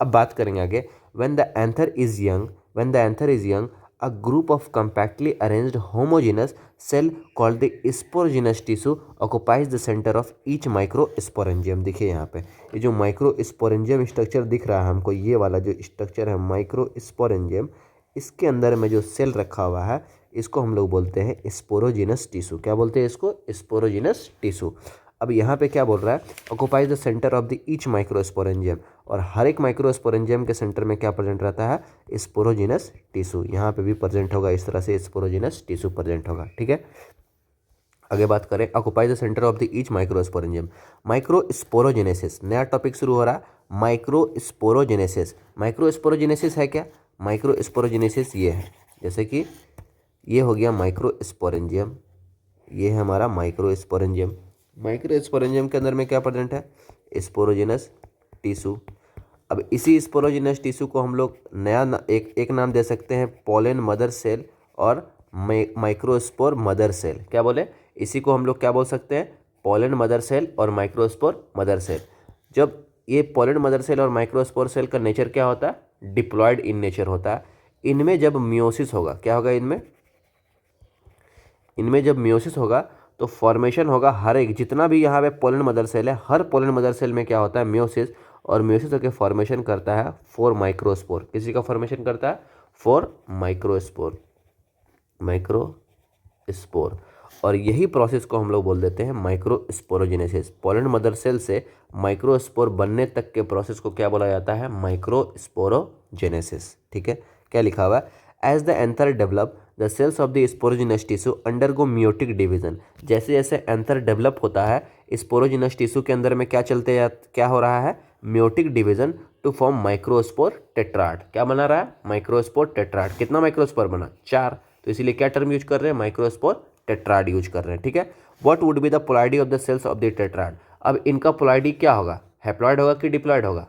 अब बात करेंगे आगे, when the anther is young, when the anther is young, a group of compactly arranged homogeneous cell called the sporongenous tissue occupies the center of each microsporangium। देखिए यहाँ पे ये जो माइक्रोस्पोरेंजियम स्ट्रक्चर दिख रहा है हमको, ये वाला जो स्ट्रक्चर है माइक्रोस्पोरेंजियम, इसके अंदर में जो सेल रखा हुआ है इसको हम लोग बोलते हैं स्पोरोजिनस टिश्यू। क्या बोलते हैं इसको, स्पोरोजिनस टिश्यू। अब यहाँ पे क्या बोल रहा है, occupies the centre of the each microsporangium, और हर एक माइक्रोस्पोरेंजियम के सेंटर में क्या प्रेजेंट रहता है, स्पोरोजिनस टिश्यू। यहाँ पे भी प्रेजेंट होगा, इस तरह से स्पोरोजिनस टिश्यू प्रेजेंट होगा, ठीक है। आगे बात करें, occupies the centre of the each microsporangium, microsporogenesis, नया टॉपिक शुरू हो रहा है, माइक्रोस्पोरोजेनेसिस। माइक्रोस्पोरोजेनेसिस है क्या, माइक्रोस्पोरोजेनेसिस ये है, जैसे कि ये हो गया माइक्रोस्पोरेंजियम, ये है हमारा माइक्रोस्पोरेंजियम। माइक्रोस्पोरेंजियम के अंदर में क्या प्रेजेंट है, स्पोरोजिनस टिश्यू। अब इसी स्पोरोजिनस टिश्यू को हम लोग एक नाम दे सकते हैं, पोलन मदर सेल और माइक्रोस्पोर मदर सेल। क्या बोले, इसी को हम लोग क्या बोल सकते हैं, पोलन मदर सेल और माइक्रोस्पोर मदर सेल। जब ये पोलन मदर सेल और माइक्रोस्पोर सेल का नेचर क्या होता है, डिप्लॉयड इन नेचर होता है। इनमें जब मियोसिस होगा, क्या होगा इनमें, इनमें जब मियोसिस होगा तो फॉर्मेशन होगा, हर एक जितना भी यहाँ पे पोलन मदर सेल है, हर पोलन मदर सेल में क्या होता है, मियोसिस, और मियोसिस होकर फॉर्मेशन करता है 4 माइक्रोस्पोर। किसी का फॉर्मेशन करता है 4 माइक्रोस्पोर, माइक्रोस्पोर। और यही प्रोसेस को हम लोग बोल देते हैं माइक्रोस्पोरोजेनेसिस। पोलन मदर सेल से माइक्रोस्पोर बनने तक के प्रोसेस को क्या बोला जाता है, माइक्रोस्पोरोजेनेसिस, ठीक है। क्या लिखा हुआ है, as the anther develop the cells of the sporogenous tissue undergo meiotic division. जैसे जैसे एंथर डेवलप होता है, स्पोरोजिनस टिश्यू के अंदर में क्या हो रहा है, meiotic division to form microspore tetrad. क्या बना रहा है, माइक्रोस्पोर टेट्राड। कितना माइक्रोस्पोर बना, 4, तो इसीलिए क्या टर्म यूज कर रहे हैं, माइक्रोस्पोर टेट्राड यूज कर रहे हैं, ठीक है। What would be the polarity of the cells of the tetrad. अब इनका पोलैरिटी क्या होगा, हैप्लॉइड होगा कि डिप्लॉइड होगा,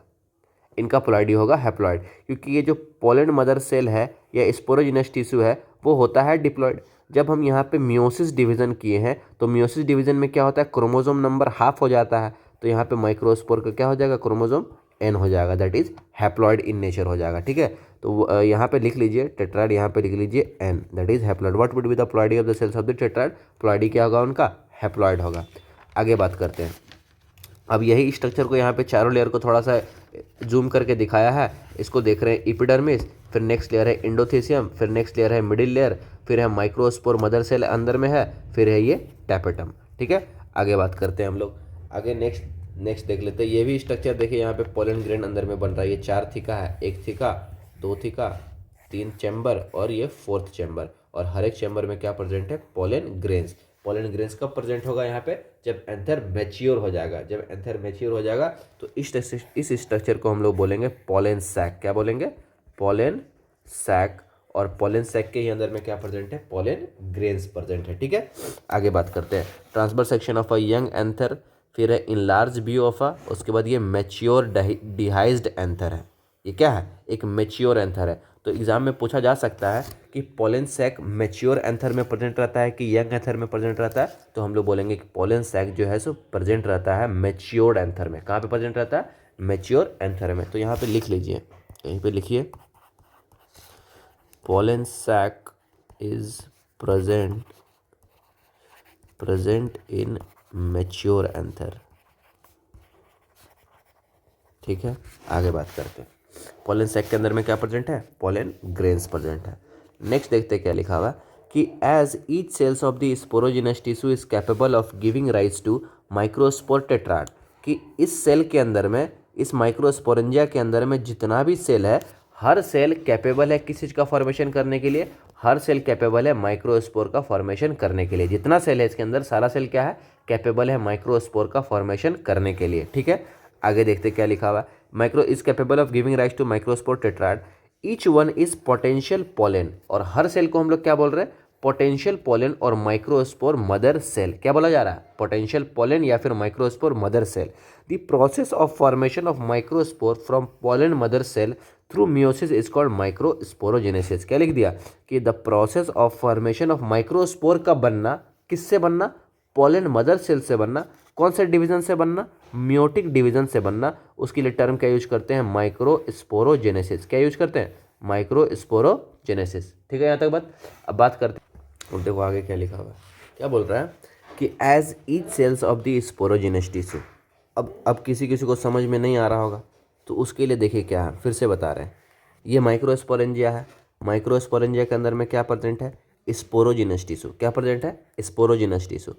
इनका पोलैरिटी होगा हैप्लॉइड, क्योंकि ये जो पोलन मदर सेल है या स्पोरोजिनस टिश्यू है वो होता है डिप्लॉइड। जब हम यहाँ पे मियोसिस डिवीजन किए हैं तो मियोसिस डिवीजन में क्या होता है, क्रोमोसोम नंबर हाफ हो जाता है, तो यहाँ पे माइक्रोस्पोर का क्या हो जाएगा, क्रोमोसोम n हो जाएगा, that is haploid in nature हो जाएगा, ठीक है। तो यहाँ पे लिख लीजिए टेट्राइड, यहाँ पे लिख लीजिए n, that is haploid. What would be the polarity of the cells of the tetrad, polarity क्या होगा उनका, हैप्लॉइड होगा। आगे बात करते हैं, अब यही स्ट्रक्चर को यहाँ पे चारों लेयर को थोड़ा सा जूम करके दिखाया है, इसको देख रहे हैं एपिडर्मिस, फिर नेक्स्ट लेयर है एंडोथेसियम, फिर नेक्स्ट लेयर है मिडिल लेयर, फिर है माइक्रोस्पोर मदर सेल अंदर में है, फिर है ये टैपेटम, ठीक है। आगे बात करते हैं हम लोग, आगे नेक्स्ट देख लेते हैं। ये भी स्ट्रक्चर देखिए, यहाँ पे पोलन ग्रेन अंदर में बन रहा है, ये 4 थीका है, 1 थीका, 2 थीका, 3 चैम्बर और ये 4th चैम्बर, और हर एक चैम्बर में क्या प्रेजेंट है, पोलन ग्रेन्स। पोलन ग्रेन्स कब प्रेजेंट होगा यहाँ पे, जब एंथर मैच्योर हो जाएगा। जब एंथर मैच्योर हो जाएगा तो इस स्ट्रक्चर को हम लोग बोलेंगे पोलन सैक। क्या बोलेंगे, पोलन सैक। और पोलन सैक के ही अंदर में क्या प्रेजेंट है, पोलन ग्रेन्स प्रेजेंट है, ठीक है। आगे बात करते हैं, transverse section of a young anther, फिर है in large view of a, उसके बाद ये मैच्योर डिहाइज्ड एंथर है। ये क्या है, एक मैच्योर एंथर है। तो एग्जाम में पूछा जा सकता है कि पोलन सैक मैच्योर एंथर में प्रेजेंट रहता है कि यंग एंथर में प्रेजेंट रहता है, तो हम लोग बोलेंगे कि पोलन सैक जो है सो प्रेजेंट रहता है मैच्योर्ड एंथर में। कहाँ पे प्रेजेंट रहता है, मैच्योर एंथर में। तो यहाँ पे लिख लीजिए, यहीं पे लिखिए, pollen sac is present in mature anther, ठीक है, आगे बात करते हैं। पोलन सैक के अंदर में क्या प्रेजेंट है? पोलन ग्रेन्स प्रेजेंट है। नेक्स्ट देखते हैं क्या लिखा हुआ कि as each cells of the sporogenous tissue is capable of giving rise to microspore tetrad, कि इस सेल के अंदर में, इस माइक्रोस्पोरेंजिया के अंदर में जितना भी सेल है, हर सेल कैपेबल है किस चीज़ का फॉर्मेशन करने के लिए? हर सेल कैपेबल है माइक्रोस्पोर का फॉर्मेशन करने के लिए। जितना सेल है इसके अंदर, सारा सेल क्या है? कैपेबल है माइक्रोस्पोर का फॉर्मेशन करने के लिए। ठीक है, आगे देखते क्या लिखा हुआ। Micro is capable of giving rise to microspore tetrad, each one is potential pollen, और हर सेल को हम लोग क्या बोल रहे हैं? पोटेंशियल पोलन और माइक्रोस्पोर मदर सेल। क्या बोला जा रहा है? पोटेंशियल पोलन या फिर microspore mother cell. The process of formation of microspore from pollen mother cell through meiosis is called microsporogenesis. क्या लिख दिया कि the process of formation of microspore का बनना, किससे बनना? पोलन मदर सेल से बनना। कौन से डिवीजन से बनना? मियोटिक डिवीजन से बनना। उसके लिए टर्म क्या यूज करते हैं? माइक्रोस्पोरोजेनेसिस। क्या यूज करते हैं? माइक्रोस्पोरोजेनेसिस। ठीक है, यहाँ तक बात। अब बात करते हैं, और देखो आगे क्या लिखा हुआ है। क्या बोल रहा है कि as each cells of the sporogenous tissue. अब किसी किसी को समझ में नहीं आ रहा होगा, तो उसके लिए देखिए क्या है, फिर से बता रहे हैं। ये माइक्रोस्पोरेंजिया है। माइक्रोस्पोरेंजिया के अंदर में क्या प्रेजेंट है? Sporogenous tissue. क्या प्रेजेंट है? Sporogenous tissue.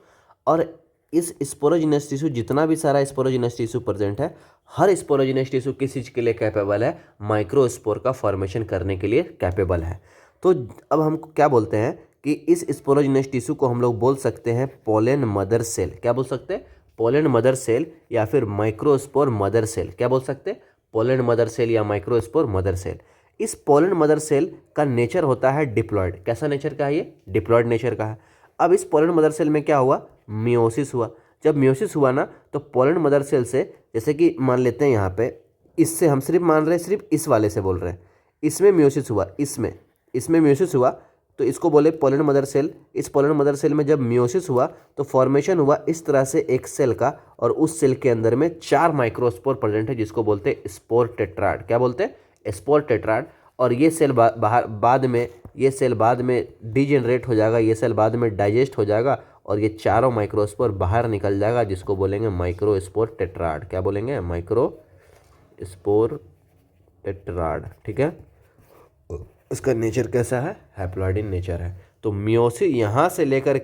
और इस स्पोरोजिनस टिश्यू, जितना भी सारा स्पोरोजिनस टिश्यू प्रेजेंट है, हर स्पोरोजिनस टिश्यू किस चीज़ के लिए कैपेबल है? माइक्रोस्पोर का फॉर्मेशन करने के लिए कैपेबल है। तो अब हम क्या बोलते हैं कि इस स्पोरोजिनस टिश्यू को हम लोग बोल सकते हैं पोलन मदर सेल। क्या बोल सकते हैं? पोलन मदर सेल या फिर माइक्रोस्पोर मदर सेल। क्या बोल सकते हैं? पोलन मदर सेल या माइक्रोस्पोर मदर सेल। इस पोलन मदर सेल का नेचर होता है डिप्लॉयड। कैसा नेचर का है ये? डिप्लॉयड नेचर का है। अब इस पोलन मदर सेल में क्या हुआ? मियोसिस हुआ। जब मियोसिस हुआ ना, तो पोलन मदर सेल से, जैसे कि मान लेते हैं यहाँ पे, इससे हम सिर्फ मान रहे हैं, सिर्फ इस वाले से बोल रहे हैं, इसमें मियोसिस हुआ, इसमें मियोसिस हुआ, तो इसको बोले पोलन मदर सेल। इस पोलन मदर सेल में जब मियोसिस हुआ तो फॉर्मेशन हुआ इस तरह से एक सेल का, और उस सेल के अंदर में 4 माइक्रोस्पोर प्रेजेंट है, जिसको बोलते हैं स्पोर टेट्राड। क्या बोलते हैं? Spore tetrad. और ये सेल बाद में डिजेनरेट हो जाएगा, ये सेल बाद में डाइजेस्ट हो जाएगा, और ये चारों माइक्रोस्पोर बाहर निकल जाएगा, जिसको बोलेंगे माइक्रोस्पोर टेट्राड। क्या बोलेंगे? Microspore tetrad. ठीक है, इसका नेचर कैसा है? हैप्लॉइड इन नेचर है। तो मियोसिस यहाँ से लेकर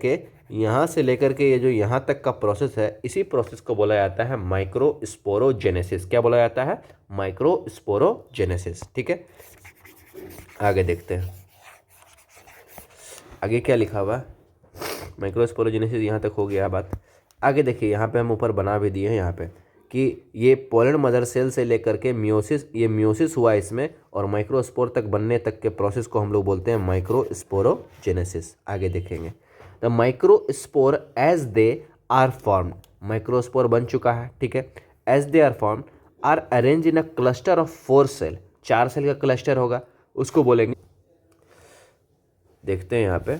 के ये जो यहाँ तक का प्रोसेस है, इसी प्रोसेस को बोला जाता है माइक्रोस्पोरोजेनेसिस। क्या बोला जाता है? माइक्रोस्पोरोजेनेसिस। ठीक है, आगे देखते हैं आगे क्या लिखा हुआ है। माइक्रोस्पोरोजेनेसिस यहाँ तक हो गया बात। आगे देखिए, यहाँ पे हम ऊपर बना भी दिए हैं यहाँ पे कि ये पोलन मदर सेल से लेकर के मियोसिस, ये मियोसिस हुआ इसमें, और माइक्रोस्पोर तक बनने तक के प्रोसेस को हम लोग बोलते हैं माइक्रोस्पोरोजेनेसिस। आगे देखेंगे, the microspore as they are formed. Microspore बन चुका है, ठीक है, as they are formed are arrange in a cluster of 4 cell. 4 cell का क्लस्टर होगा, उसको बोलेंगे। देखते हैं यहाँ पे,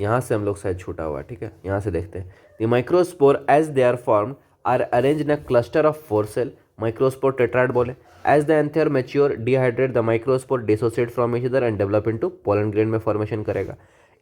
यहाँ से हम लोग शायद छूटा हुआ, ठीक है, यहाँ से देखते हैं। The microspore as they are formed are arrange in a cluster of 4 cell. Microspore tetrad बोले। As the anther mature dehydrate, the microspore dissociate from each other and develop into pollen grain में फॉर्मेशन करेगा।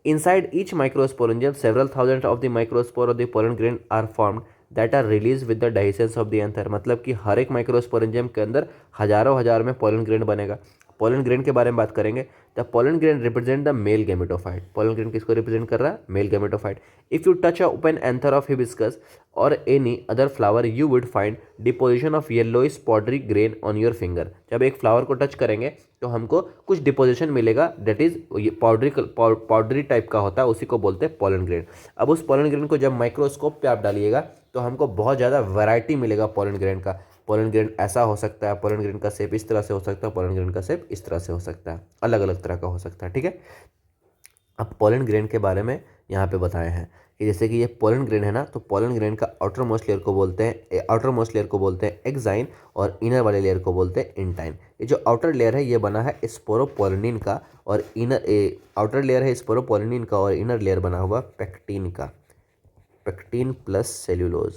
Inside each microsporangium several thousand of the microspore of the pollen grain are formed that are release with the dehiscence of the anther. मतलब कि हर एक माइक्रोस्पोरेंजियम के अंदर हजारों हजार में पोलन ग्रेन बनेगा। पोलन ग्रेन के बारे में बात करेंगे। The pollen grain represent the male gametophyte. Pollen grain किसको रिप्रेजेंट कर रहा है? Male gametophyte. If you touch a open anther of hibiscus or any other flower, you would find deposition of yellowish powdery grain on your finger. जब एक फ्लावर को टच करेंगे तो हमको कुछ डिपोजिशन मिलेगा, दैट इज पाउडरी टाइप का होता है, उसी को बोलते हैं पोलन ग्रेन। अब उस पोलन ग्रेन को जब माइक्रोस्कोप पे आप डालिएगा तो हमको बहुत ज़्यादा वैरायटी मिलेगा पोलन ग्रेन का। पोलन ग्रेन ऐसा हो सकता है, पोलन ग्रेन का शेप इस तरह से हो सकता है, पोलन ग्रेन का शेप इस तरह से हो सकता है, अलग अलग तरह का हो सकता है, ठीक है। अब पोलन ग्रेन के बारे में यहाँ पे बताए हैं कि जैसे कि ये पोलन ग्रेन है ना, तो पोलन ग्रेन का आउटर मोस्ट लेयर को बोलते हैं एक्साइन, और इनर वाले लेयर को बोलते हैं इंटाइन। ये जो आउटर लेयर है ये बना है स्पोरोपोलिनिन का, और आउटर लेयर है स्पोरोपोलिनिन का, और इनर लेयर बना हुआ पेक्टिन का। Pectin plus cellulose,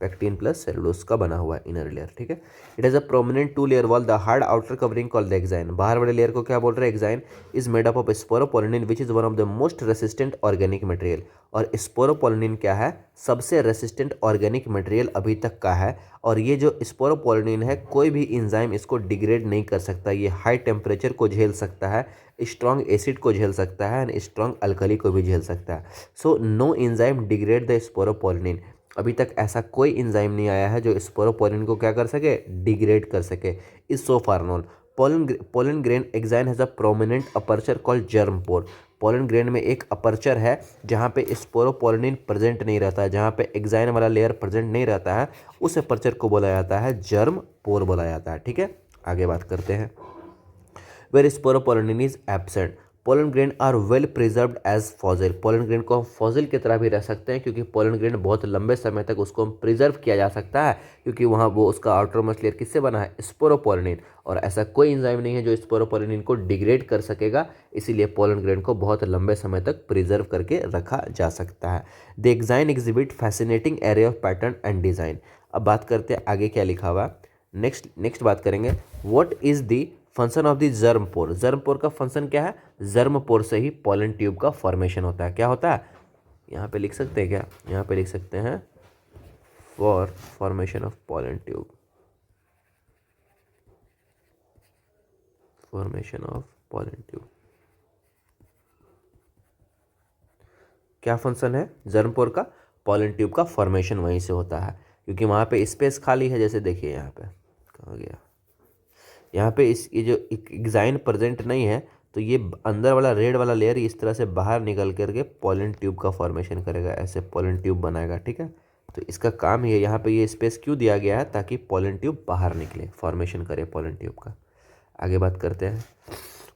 pectin plus cellulose का बना हुआ है इनर लेयर, ठीक है। It has a prominent 2 layer wall, the hard outer covering called the exine. बाहर वाले लेयर को क्या बोल रहे हैं, exine. Is made up of sporopollenin which is one of the most resistant organic material. और स्पोरोपोलिनिन क्या है, सबसे रेसिस्टेंट ऑर्गेनिक मटेरियल अभी तक का है। और ये जो स्पोरोपोलिनिन है कोई भी इंजाइम इसको डिग्रेड नहीं कर सकता, ये हाई टेम्परेचर को झेल सकता है, स्ट्रॉन्ग एसिड को झेल सकता है एंड स्ट्रॉन्ग अल्कली को भी झेल सकता है। So no enzyme degrade the sporopollenin. अभी तक ऐसा कोई इंजाइम नहीं आया है जो स्पोरोपोलिन को क्या कर सके, डिग्रेड कर सके। Is so far known. Pollen grain exine has a prominent aperture called germ pore. Pollen grain में एक अपर्चर है जहाँ पे स्पोरोपोलिन प्रेजेंट नहीं रहता है, जहाँ पे एक्साइन वाला लेयर प्रेजेंट नहीं रहता है, उस अपर्चर को बोला जाता है जर्म पोर बोला जाता है, ठीक है। आगे बात करते हैं। Where sporopollenin is absent, pollen grain are well preserved as fossil. Pollen grain को हम फॉसिल की तरह भी रह सकते हैं क्योंकि पोलन ग्रेन बहुत लंबे समय तक उसको प्रिजर्व किया जा सकता है क्योंकि वहाँ वो उसका आउटर मोस्ट लेयर किससे बना है, स्पोरोपोलिन। और ऐसा कोई एंजाइम नहीं है जो स्पोरोपोलिन को डिग्रेड कर सकेगा, इसीलिए पोलन ग्रेन को बहुत लंबे समय तक प्रिजर्व करके रखा जा सकता है। The exine exhibit fascinating array of pattern and design. अब बात करते हैं आगे क्या लिखा हुआ। नेक्स्ट बात करेंगे, what is the function of the germ pore. Germ pore का फंक्शन क्या है, जर्म पोर से ही पॉलन ट्यूब का फॉर्मेशन होता है। क्या होता है, यहाँ पे लिख सकते हैं क्या, यहाँ पे लिख सकते हैं for formation of pollen tube, formation of pollen tube. क्या फंक्शन है जर्म पोर का, पॉलन ट्यूब का फॉर्मेशन वहीं से होता है क्योंकि वहाँ पे स्पेस खाली है। जैसे देखिए यहाँ पे कहाँ गया, यहाँ पे ये जो एक्साइन प्रेजेंट नहीं है तो ये अंदर वाला रेड वाला लेयर इस तरह से बाहर निकल करके पॉलन ट्यूब का फॉर्मेशन करेगा, ऐसे पॉलन ट्यूब बनाएगा, ठीक है। तो इसका काम ये यहाँ पे ये स्पेस क्यों दिया गया है, ताकि पॉलन ट्यूब बाहर निकले, फॉर्मेशन करे पॉलन ट्यूब का। आगे बात करते हैं,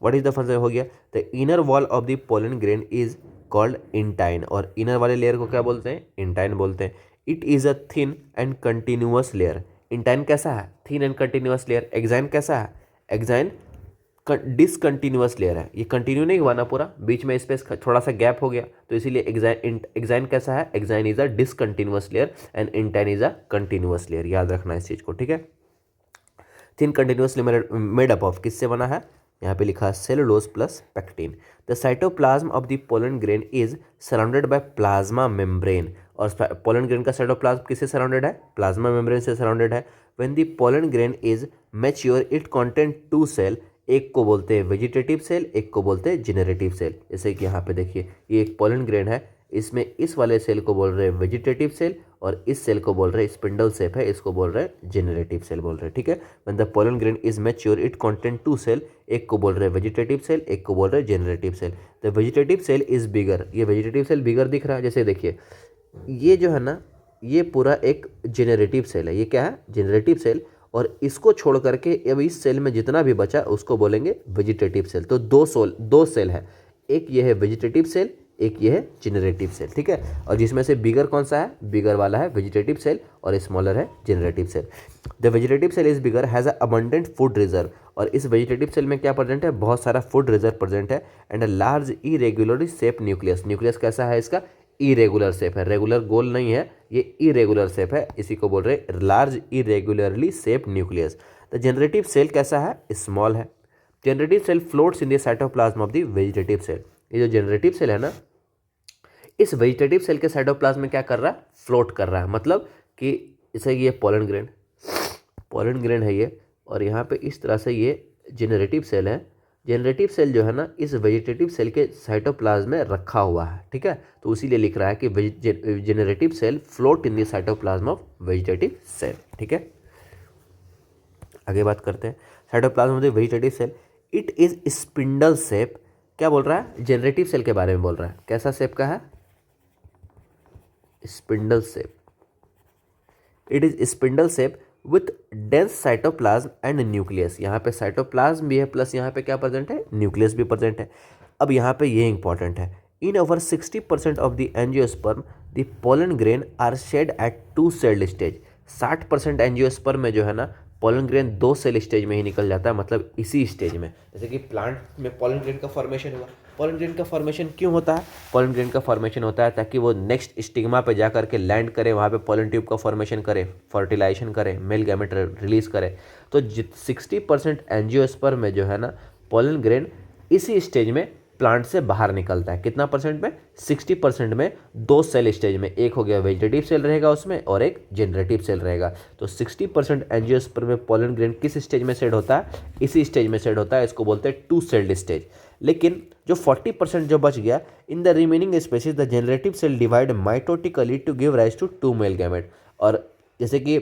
व्हाट इज द फंक्शन हो गया। The inner wall of the pollen grain is called intine. और इनर वाले लेयर को क्या बोलते हैं, इंटाइन बोलते हैं। It is a thin and continuous layer. Intine कैसा है, thin and continuous layer. Exine कैसा है, एक्साइन डिसकंटिन्यूअस लेयर है, ये कंटिन्यू नहीं हुआ ना पूरा, बीच में स्पेस थोड़ा सा गैप हो गया, तो इसीलिए एक्साइन कैसा है, exine is a discontinuous layer and intine is a continuous layer. याद रखना इस चीज को, ठीक है। Thin continuous made up of, किससे बना है, यहाँ पे लिखा है cellulose plus pectin. The cytoplasm of the pollen grain is surrounded by plasma membrane. और पोलन ग्रेन का साइटोप्लाज्म किससे सराउंडेड है, प्लाज्मा मेम्ब्रेन से सराउंडेड है। When the pollen grain is mature it content 2 cell, एक को बोलते हैं वेजिटेटिव सेल, एक को बोलते हैं जेनरेटिव सेल। जैसे कि यहाँ पे देखिए ये एक पोलन ग्रेन है, इसमें इस वाले सेल को बोल रहे हैं वेजिटेटिव सेल और इस सेल को बोल रहे हैं, स्पिंडल शेप है, इसको बोल रहे हैं जेनरेटिव सेल बोल रहे हैं, ठीक है। When the pollen grain is mature it content 2 cell, एक को बोल रहे हैं वेजिटेटिव सेल, एक को बोल रहे हैं generative cell. The vegetative cell is bigger, ये वेजिटेटिव सेल बिगर दिख रहा है। जैसे देखिए ये जो है ना, ये पूरा एक जेनरेटिव सेल है, ये क्या है, जेनरेटिव सेल। और इसको छोड़ करके अब इस सेल में जितना भी बचा उसको बोलेंगे वेजिटेटिव सेल। तो दो सेल है, एक ये है वेजिटेटिव सेल, एक ये है जेनरेटिव सेल, ठीक है। और जिसमें से बिगर कौन सा है, बिगर वाला है वेजिटेटिव सेल और स्मॉलर है generative cell. The vegetative cell is bigger, has a abundant food reserve. और इस वेजिटेटिव सेल में क्या प्रेजेंट है, बहुत सारा फूड रिजर्व प्रेजेंट है। And a large irregularly shape nucleus, nucleus कैसा है इसका, इरेगुलर शेप है, रेगुलर गोल नहीं है, ये इरेगुलर शेप है, इसी को बोल रहे हैं large irregularly shape nucleus. The generative cell कैसा है, स्मॉल है। Generative cell floats in the cytoplasm of the vegetative cell. ये जो जनरेटिव सेल है ना, इस वेजिटेटिव सेल के साइटोप्लाज्म में क्या कर रहा है, फ्लोट कर रहा है। मतलब कि जैसे ये पोलन ग्रेन है ये, और यहाँ पे इस तरह से ये जेनरेटिव सेल है। जेनरेटिव सेल जो है ना, इस वेजिटेटिव सेल के साइटोप्लाज्म में रखा हुआ है, ठीक है। तो इसीलिए लिख रहा है कि generative cell float in the cytoplasm of vegetative cell, ठीक है। आगे बात करते हैं, cytoplasm of the vegetative cell, it is spindle shape. क्या बोल रहा है, जेनरेटिव सेल के बारे में बोल रहा है, कैसा शेप का है, spindle shape. It is spindle shape with dense cytoplasm and nucleus. यहाँ पे साइटोप्लाज्म भी है प्लस यहाँ पे क्या प्रेजेंट है, न्यूक्लियस भी प्रेजेंट है। अब यहाँ पे ये इंपॉर्टेंट है, in over 60% of the angiosperm the pollen grain are shed at 2 celled stage. 60% angiosperm में जो है ना पोलन ग्रेन 2 सेल स्टेज में ही निकल जाता है, मतलब इसी स्टेज में। जैसे कि प्लांट में पोलन ग्रेन का फॉर्मेशन हुआ, पोलन ग्रेन का फॉर्मेशन क्यों होता है? पोलन ग्रेन का फॉर्मेशन होता है ताकि वो नेक्स्ट स्टिग्मा पे जा करके लैंड करे, वहाँ पे पोलन ट्यूब का फॉर्मेशन करे, फर्टिलाइजेशन करे, मेल गैमेट रिलीज करे। तो 60% एंजियोस्पर्म में जो है ना पोलन ग्रेन इसी स्टेज में प्लांट से बाहर निकलता है। कितना परसेंट में? 60% में 2 सेल स्टेज में, एक हो गया वेजिटेटिव सेल रहेगा उसमें और एक जनरेटिव सेल रहेगा। तो 60% एंजियोस्पर्म में पोलन ग्रेन किस स्टेज में सेट होता है? इसी स्टेज में सेट होता है, इसको बोलते हैं 2 सेल्ड स्टेज। लेकिन जो 40% जो बच गया, in the remaining species the generative cell divide mitotically to give rise to 2 male gamete. और जैसे कि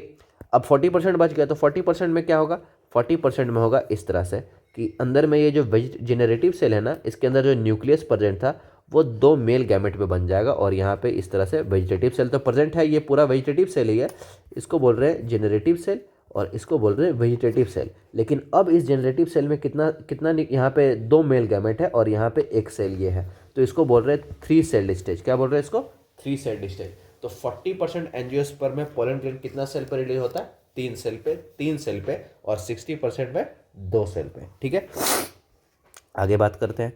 अब 40% बच गया तो 40% में क्या होगा? 40% में होगा इस तरह से कि अंदर में ये जो जेनरेटिव सेल है ना, इसके अंदर जो न्यूक्लियस प्रेजेंट था वो 2 मेल गैमेट में बन जाएगा। और यहाँ पे इस तरह से वेजिटेटिव सेल तो प्रेजेंट है, ये पूरा वेजिटेटिव सेल ही है, इसको बोल रहे हैं जेनरेटिव सेल और इसको बोल रहे हैं वेजिटेटिव सेल। लेकिन अब इस जेनरेटिव सेल में कितना कितना यहाँ पे 2 मेल गैमेट है और यहाँ पे एक सेल ये है, तो इसको बोल रहे हैं 3 सेल्ड स्टेज। क्या बोल रहे हैं इसको? 3 सेल्ड स्टेज। तो 40% एंजियोस्पर्म में पोलन ग्रेन कितना सेल पर रिलीज होता है? 3 सेल पे और 60% में 2 सेल पे। ठीक है, आगे बात करते हैं।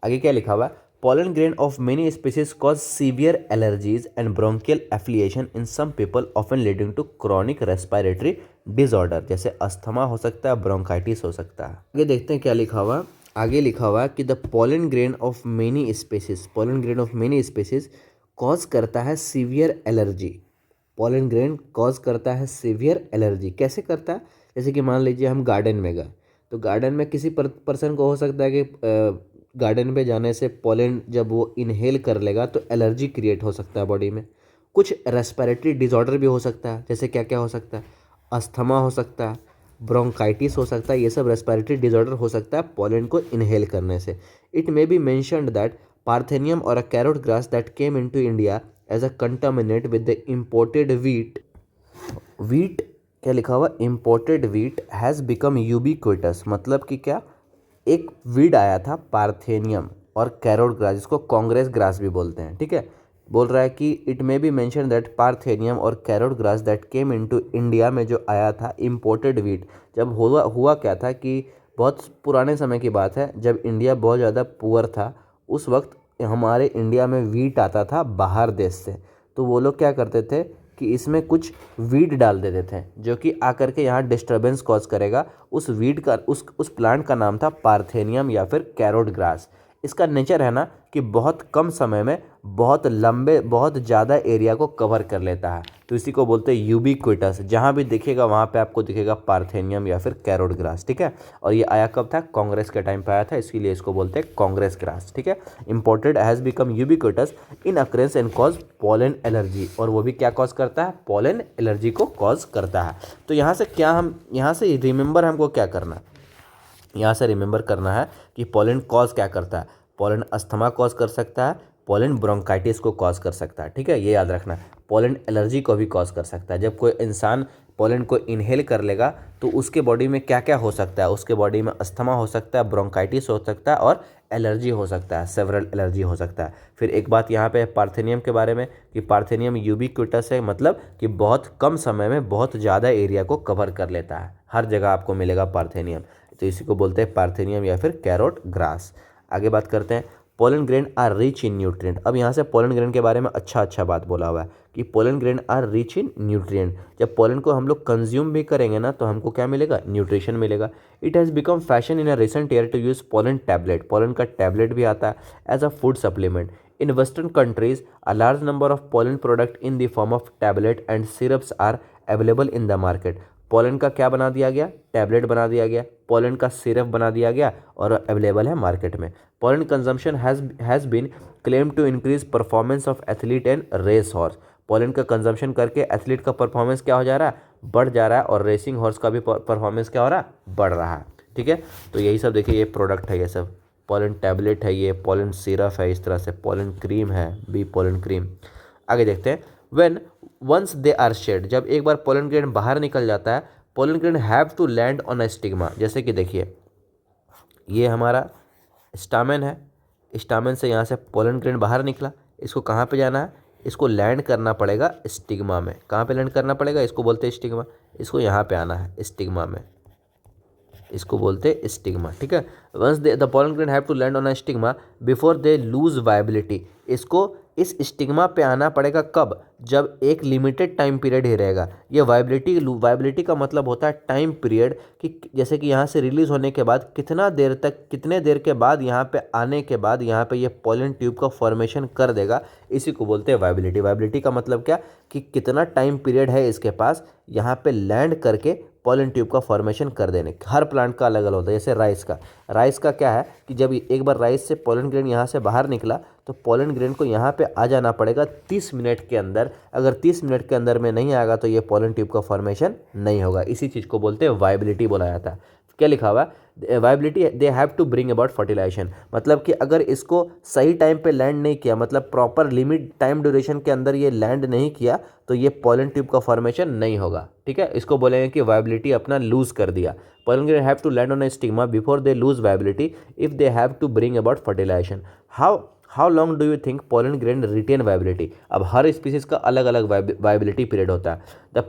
आगे क्या लिखा हुआ है? Pollen grain of many species cause severe allergies and bronchial afflictions in some people, often leading to chronic respiratory disorder. जैसे अस्थमा हो सकता है, ब्रोंकाइटिस हो सकता है। आगे देखते हैं क्या लिखा हुआ। आगे लिखा हुआ है कि the pollen grain of many species, pollen grain of many species cause करता है severe allergy. Pollen grain cause करता है सीवियर एलर्जी। कैसे करता है? जैसे कि मान लीजिए हम गार्डन में गए, तो गार्डन में किसी पर्सन को हो सकता है कि गार्डन पे जाने से पोलन जब वो इनहेल कर लेगा तो एलर्जी क्रिएट हो सकता है बॉडी में। कुछ रेस्पिरेटरी डिसऑर्डर भी हो सकता है, जैसे क्या क्या हो सकता है? अस्थमा हो सकता है, ब्रोंकाइटिस हो सकता है, ये सब रेस्पिरेटरी डिसऑर्डर हो सकता है पोलन को इनहेल करने से। It may be mentioned that parthenium or a carrot grass that came into India as a contaminate with the imported wheat क्या लिखा हुआ? Imported wheat has become ubiquitous. मतलब कि क्या? एक वीड आया था पार्थेनियम और कैरोट ग्रास, जिसको कांग्रेस ग्रास भी बोलते हैं। ठीक है, बोल रहा है कि it may be mention that parthenium or carrot grass that came into India में जो आया था इम्पोर्टेड वीट। जब हुआ क्या था कि बहुत पुराने समय की बात है, जब इंडिया बहुत ज़्यादा पुअर था, उस वक्त हमारे इंडिया में वीट आता था बाहर देश से। तो वो लोग क्या करते थे कि इसमें कुछ वीड डाल देते थे जो कि आकर के यहाँ डिस्टर्बेंस कॉज करेगा। उस वीड का उस प्लांट का नाम था पार्थेनियम या फिर कैरोट ग्रास। इसका नेचर है ना कि बहुत कम समय में बहुत लंबे बहुत ज़्यादा एरिया को कवर कर लेता है, तो इसी को बोलते हैं यूबिक्विटस। जहाँ भी दिखेगा वहाँ पे आपको दिखेगा पार्थेनियम या फिर कैरोट ग्रास। ठीक है, और ये आया कब था? कांग्रेस के टाइम पे आया था, इसीलिए इसको बोलते हैं कांग्रेस ग्रास। ठीक है, imported has become ubiquitous in occurrence and cause pollen allergy. और वो भी क्या कॉज करता है? पोलन एलर्जी को कॉज करता है। तो यहाँ से क्या हम यहाँ से रिमेंबर हमको क्या करना है? यहाँ से रिमेंबर करना है कि पोलन कॉज क्या करता है? पोलन अस्थमा कॉज कर सकता है, पोलन ब्रोंकाइटिस को कॉज कर सकता है। ठीक है, ये याद रखना। पोलन एलर्जी को भी कॉज कर सकता है। जब कोई इंसान पोलन को इनहेल कर लेगा तो उसके बॉडी में क्या क्या हो सकता है? उसके बॉडी में अस्थमा हो सकता है, ब्रोंकाइटिस हो सकता है और एलर्जी हो सकता है, सेवरल एलर्जी हो सकता है। फिर एक बात यहाँ पे पार्थेनियम के बारे में कि पार्थेनियम यूबिक्विटस है, मतलब कि बहुत कम समय में बहुत ज़्यादा एरिया को कवर कर लेता है। हर जगह आपको मिलेगा पार्थेनियम, तो इसी को बोलते हैं पार्थेनियम या फिर कैरोट ग्रास। आगे बात करते हैं। Pollen grain are rich in nutrient. अब यहाँ से पोलन ग्रेन के बारे में अच्छा बात बोला हुआ है कि pollen grain are rich in nutrient. जब पोलन को हम लोग कंज्यूम भी करेंगे ना तो हमको क्या मिलेगा? न्यूट्रिशन मिलेगा। It has become fashion in a recent year to use pollen tablet. Pollen का टैबलेट भी आता है as a food supplement. In Western countries, a large number of pollen product in the form of tablet and syrups are available in the market. Pollen का क्या बना दिया गया? टैबलेट बना दिया गया, पोलन का सिरप बना दिया गया और अवेलेबल है मार्केट में। Pollen consumption has been claim to increase performance of athlete and race horse. Pollen का कंजम्पशन करके एथलीट का परफॉर्मेंस क्या हो जा रहा है? बढ़ जा रहा है, और रेसिंग हॉर्स का भी परफॉर्मेंस क्या हो रहा है? बढ़ रहा है। ठीक है, तो यही सब देखिए, ये प्रोडक्ट है, ये सब पोलन टैबलेट है, ये पोलन सिरप है, इस तरह से पोलन क्रीम है, बी पोलन क्रीम। आगे देखते हैं। When once they are shed, जब एक बार पोलन ग्रेन बाहर निकल जाता है, pollen grain have to land on a stigma. जैसे कि देखिए, ये हमारा स्टामेन है, स्टामेन से यहाँ से पोलन ग्रेन बाहर निकला, इसको कहाँ पे जाना है? इसको लैंड करना पड़ेगा स्टिग्मा में। कहाँ पे लैंड करना पड़ेगा? इसको बोलते हैं स्टिग्मा। इसको यहाँ पे आना है स्टिग्मा में, इसको बोलते हैं स्टिग्मा, ठीक है। Once the pollen grain have to land on a stigma before they lose viability. इसको इस स्टिग्मा पे आना पड़ेगा कब? जब एक लिमिटेड टाइम पीरियड ही रहेगा। ये वायबिलिटी, वायबिलिटी का मतलब होता है टाइम पीरियड, कि जैसे कि यहाँ से रिलीज होने के बाद कितना देर तक, कितने देर के बाद यहाँ पे आने के बाद यहाँ पे ये पॉलन ट्यूब का फॉर्मेशन कर देगा, इसी को बोलते हैं वायबिलिटी। वायबिलिटी का मतलब क्या? कि कितना टाइम पीरियड है इसके पास यहाँ पे लैंड करके पॉलन ट्यूब का फॉर्मेशन कर देने। हर प्लांट का अलग अलग होता है। जैसे राइस का क्या है कि जब एक बार राइस से पॉलन ग्रेन यहाँ से बाहर निकला तो पॉलन ग्रेन को यहाँ पे आ जाना पड़ेगा 30 मिनट के अंदर। अगर 30 मिनट के अंदर में नहीं आएगा तो ये पॉलन ट्यूब का फॉर्मेशन नहीं होगा। इसी चीज़ को बोलते हैं वायबिलिटी बोला जाता है। क्या लिखा हुआ है? Viability they have to bring about fertilization, मतलब कि अगर इसको सही टाइम पे लैंड नहीं किया, मतलब प्रॉपर लिमिट टाइम ड्यूरेशन के अंदर ये लैंड नहीं किया तो ये पॉलन ट्यूब का फॉर्मेशन नहीं होगा, ठीक है। इसको बोलेंगे कि वायबिलिटी अपना लूज कर दिया। pollen grain have to land on a stigma before they lose viability if they have to bring about fertilization. How long do you think pollen grain retain viability? अब हर स्पीसीज का अलग अलग viability period होता है। The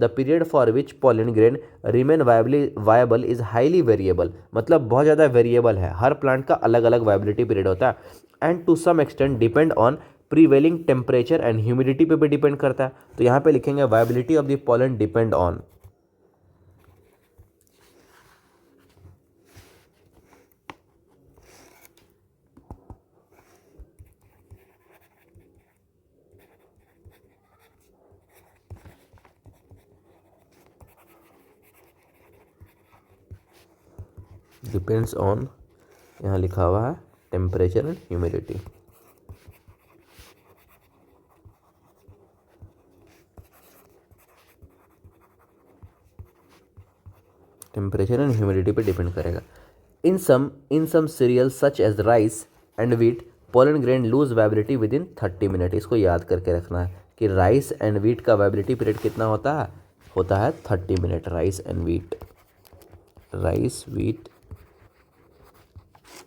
period for which pollen grain remain viable is highly variable, मतलब बहुत ज़्यादा वेरिएबल है। हर प्लांट का अलग अलग viability period होता है and to some extent depend on prevailing temperature and humidity पे भी डिपेंड करता है। तो यहाँ पे लिखेंगे viability of the pollen depend on depends on, यहाँ लिखा हुआ है temperature and humidity. Temperature and humidity पे डिपेंड करेगा। In some cereal such as rice and wheat pollen grain lose viability within 30 minute. इसको याद करके रखना है कि राइस एंड व्हीट का वायबिलिटी पीरियड कितना होता है 30 minute. Rice wheat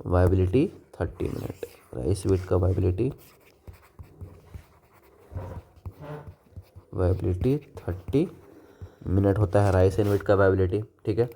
viability 30 minute. Rice wheat का वायबिलिटी 30 मिनट होता है राइस एंड व्हीट का वायबिलिटी, ठीक है।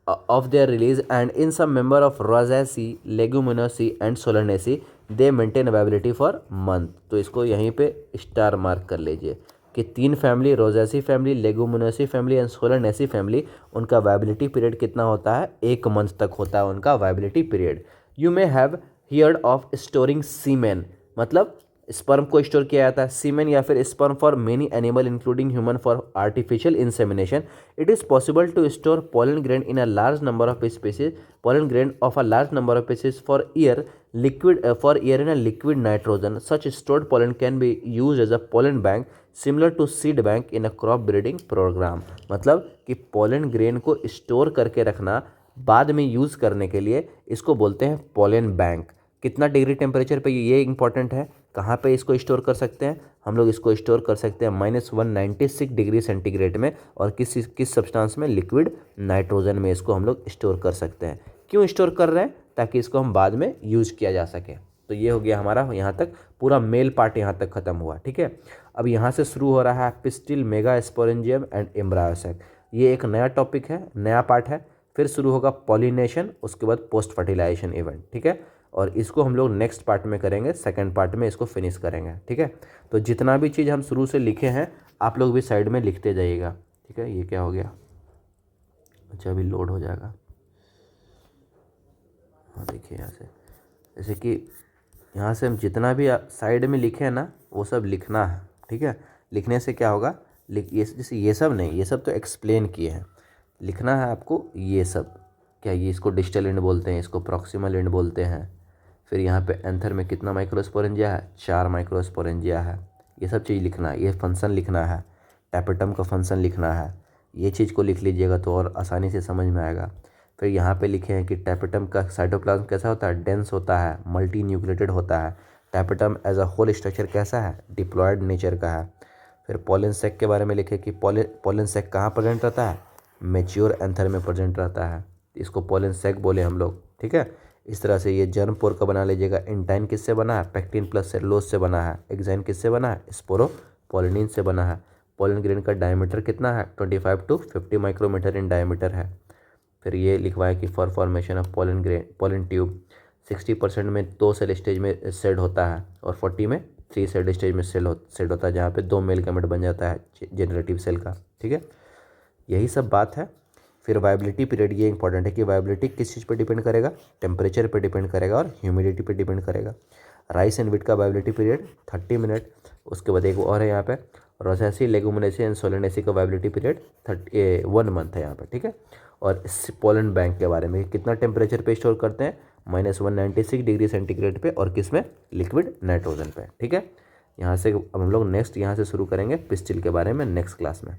Of their release and in some member of Rosaceae, Leguminosae and Solanaceae they maintain viability for month. तो इसको यहीं पे स्टार मार्क कर लीजिए कि 3 family, Rosaceae family, Leguminosae family and Solanaceae family, उनका वायबिलिटी पीरियड कितना होता है? 1 मंथ तक होता है उनका viability period. You may have heard of storing semen, मतलब स्पर्म को स्टोर किया जाता है। सीमेन या फिर sperm for many animal including human for artificial insemination. It is possible to store pollen grain in a large number of species, pollen grain of a large number of species for year in a liquid nitrogen. Such stored pollen can be used as a pollen bank similar to seed bank in a crop breeding program. मतलब कि pollen grain को स्टोर करके रखना बाद में यूज़ करने के लिए, इसको बोलते हैं pollen bank। कितना डिग्री टेम्परेचर पे, ये इंपॉर्टेंट है। कहाँ पे इसको स्टोर कर सकते हैं हम लोग? इसको स्टोर कर सकते हैं -196 डिग्री सेंटीग्रेड में, और किस सब्सटेंस में? लिक्विड नाइट्रोजन में इसको हम लोग स्टोर कर सकते हैं। क्यों स्टोर कर रहे हैं? ताकि इसको हम बाद में यूज़ किया जा सके। तो ये हो गया हमारा, यहाँ तक पूरा मेल पार्ट यहाँ तक ख़त्म हुआ, ठीक है। अब यहाँ से शुरू हो रहा है पिस्टिल, मेगा स्पोरेंजियम एंड एम्ब्रायोसेक। ये एक नया टॉपिक है, नया पार्ट है। फिर शुरू होगा पॉलिनेशन, उसके बाद पोस्ट फर्टिलाइजेशन इवेंट, ठीक है। और इसको हम लोग नेक्स्ट पार्ट में करेंगे, सेकंड पार्ट में इसको फिनिश करेंगे, ठीक है। तो जितना भी चीज़ हम शुरू से लिखे हैं आप लोग भी साइड में लिखते जाइएगा, ठीक है। ये क्या हो गया? अच्छा, अभी लोड हो जाएगा। हाँ देखिए यहाँ से, जैसे कि यहाँ से हम जितना भी साइड में लिखे हैं ना वो सब लिखना है, ठीक है। लिखने से क्या होगा? ये जैसे ये सब नहीं, ये सब तो एक्सप्लेन किए हैं, लिखना है आपको ये सब। क्या ये, इसको डिस्टल एंड बोलते हैं, इसको प्रॉक्सिमल एंड बोलते हैं। फिर यहाँ पे एंथर में कितना माइक्रोस्पोरेंजिया है? 4 माइक्रोस्पोरेंजिया है। ये सब चीज़ लिखना है, ये फंक्शन लिखना है, टैपेटम का फंक्शन लिखना है। ये चीज़ को लिख लीजिएगा तो और आसानी से समझ में आएगा। फिर यहाँ पे लिखे हैं कि टैपेटम का साइटोप्लाज्म कैसा होता है? डेंस होता है, मल्टी न्यूक्लिएटेड होता है। Tapetum as a whole structure कैसा है? डिप्लॉयड नेचर का है। फिर पॉलन सेक के बारे में लिखे कि पॉलन सेक कहाँ प्रेजेंट रहता है? मैच्योर एंथर में प्रेजेंट रहता है, इसको पॉलन सेक बोले हम लोग, ठीक है। इस तरह से ये जर्म पोर का बना लीजिएगा। इंटाइन किससे बना है? पेक्टिन प्लस सेलुलोज से बना है। एक्साइन किससे बना है? स्पोरोपोलिनिन से बना है। पोलन ग्रेन का डायमीटर कितना है? 25 to 50 माइक्रोमीटर इन डायमीटर है। फिर ये लिखवाए कि for formation of pollen grain pollen tube 60% में 2 सेल स्टेज में सेड होता है और 40 में 3 सेल स्टेज में सेड होता है, जहाँ पे 2 मेल गैमेट बन जाता है जेनरेटिव सेल का। ठीक है, यही सब बात है। फिर वायबिलिटी पीरियड, ये इंपॉर्टेंट है कि वायबिलिटी किस चीज़ पे डिपेंड करेगा? टेम्परेचर पे डिपेंड करेगा और ह्यूमिडिटी पे डिपेंड करेगा। राइस एंड व्हीट का वायबिलिटी पीरियड 30 मिनट। उसके बाद एक और है यहाँ पे रोसेसी, लेगुमिनेसी एंड सोलेनेसी का वायबिलिटी पीरियड 1 मंथ है यहाँ पे। ठीक है, और पोलन बैंक के बारे में कितना टेम्परेचर पे स्टोर करते हैं? -196 डिग्री सेंटीग्रेड पे, और किस में? लिक्विड नाइट्रोजन पे। ठीक है, यहाँ से अब हम लोग नेक्स्ट यहाँ से शुरू करेंगे पिस्टिल के बारे में नेक्स्ट क्लास में।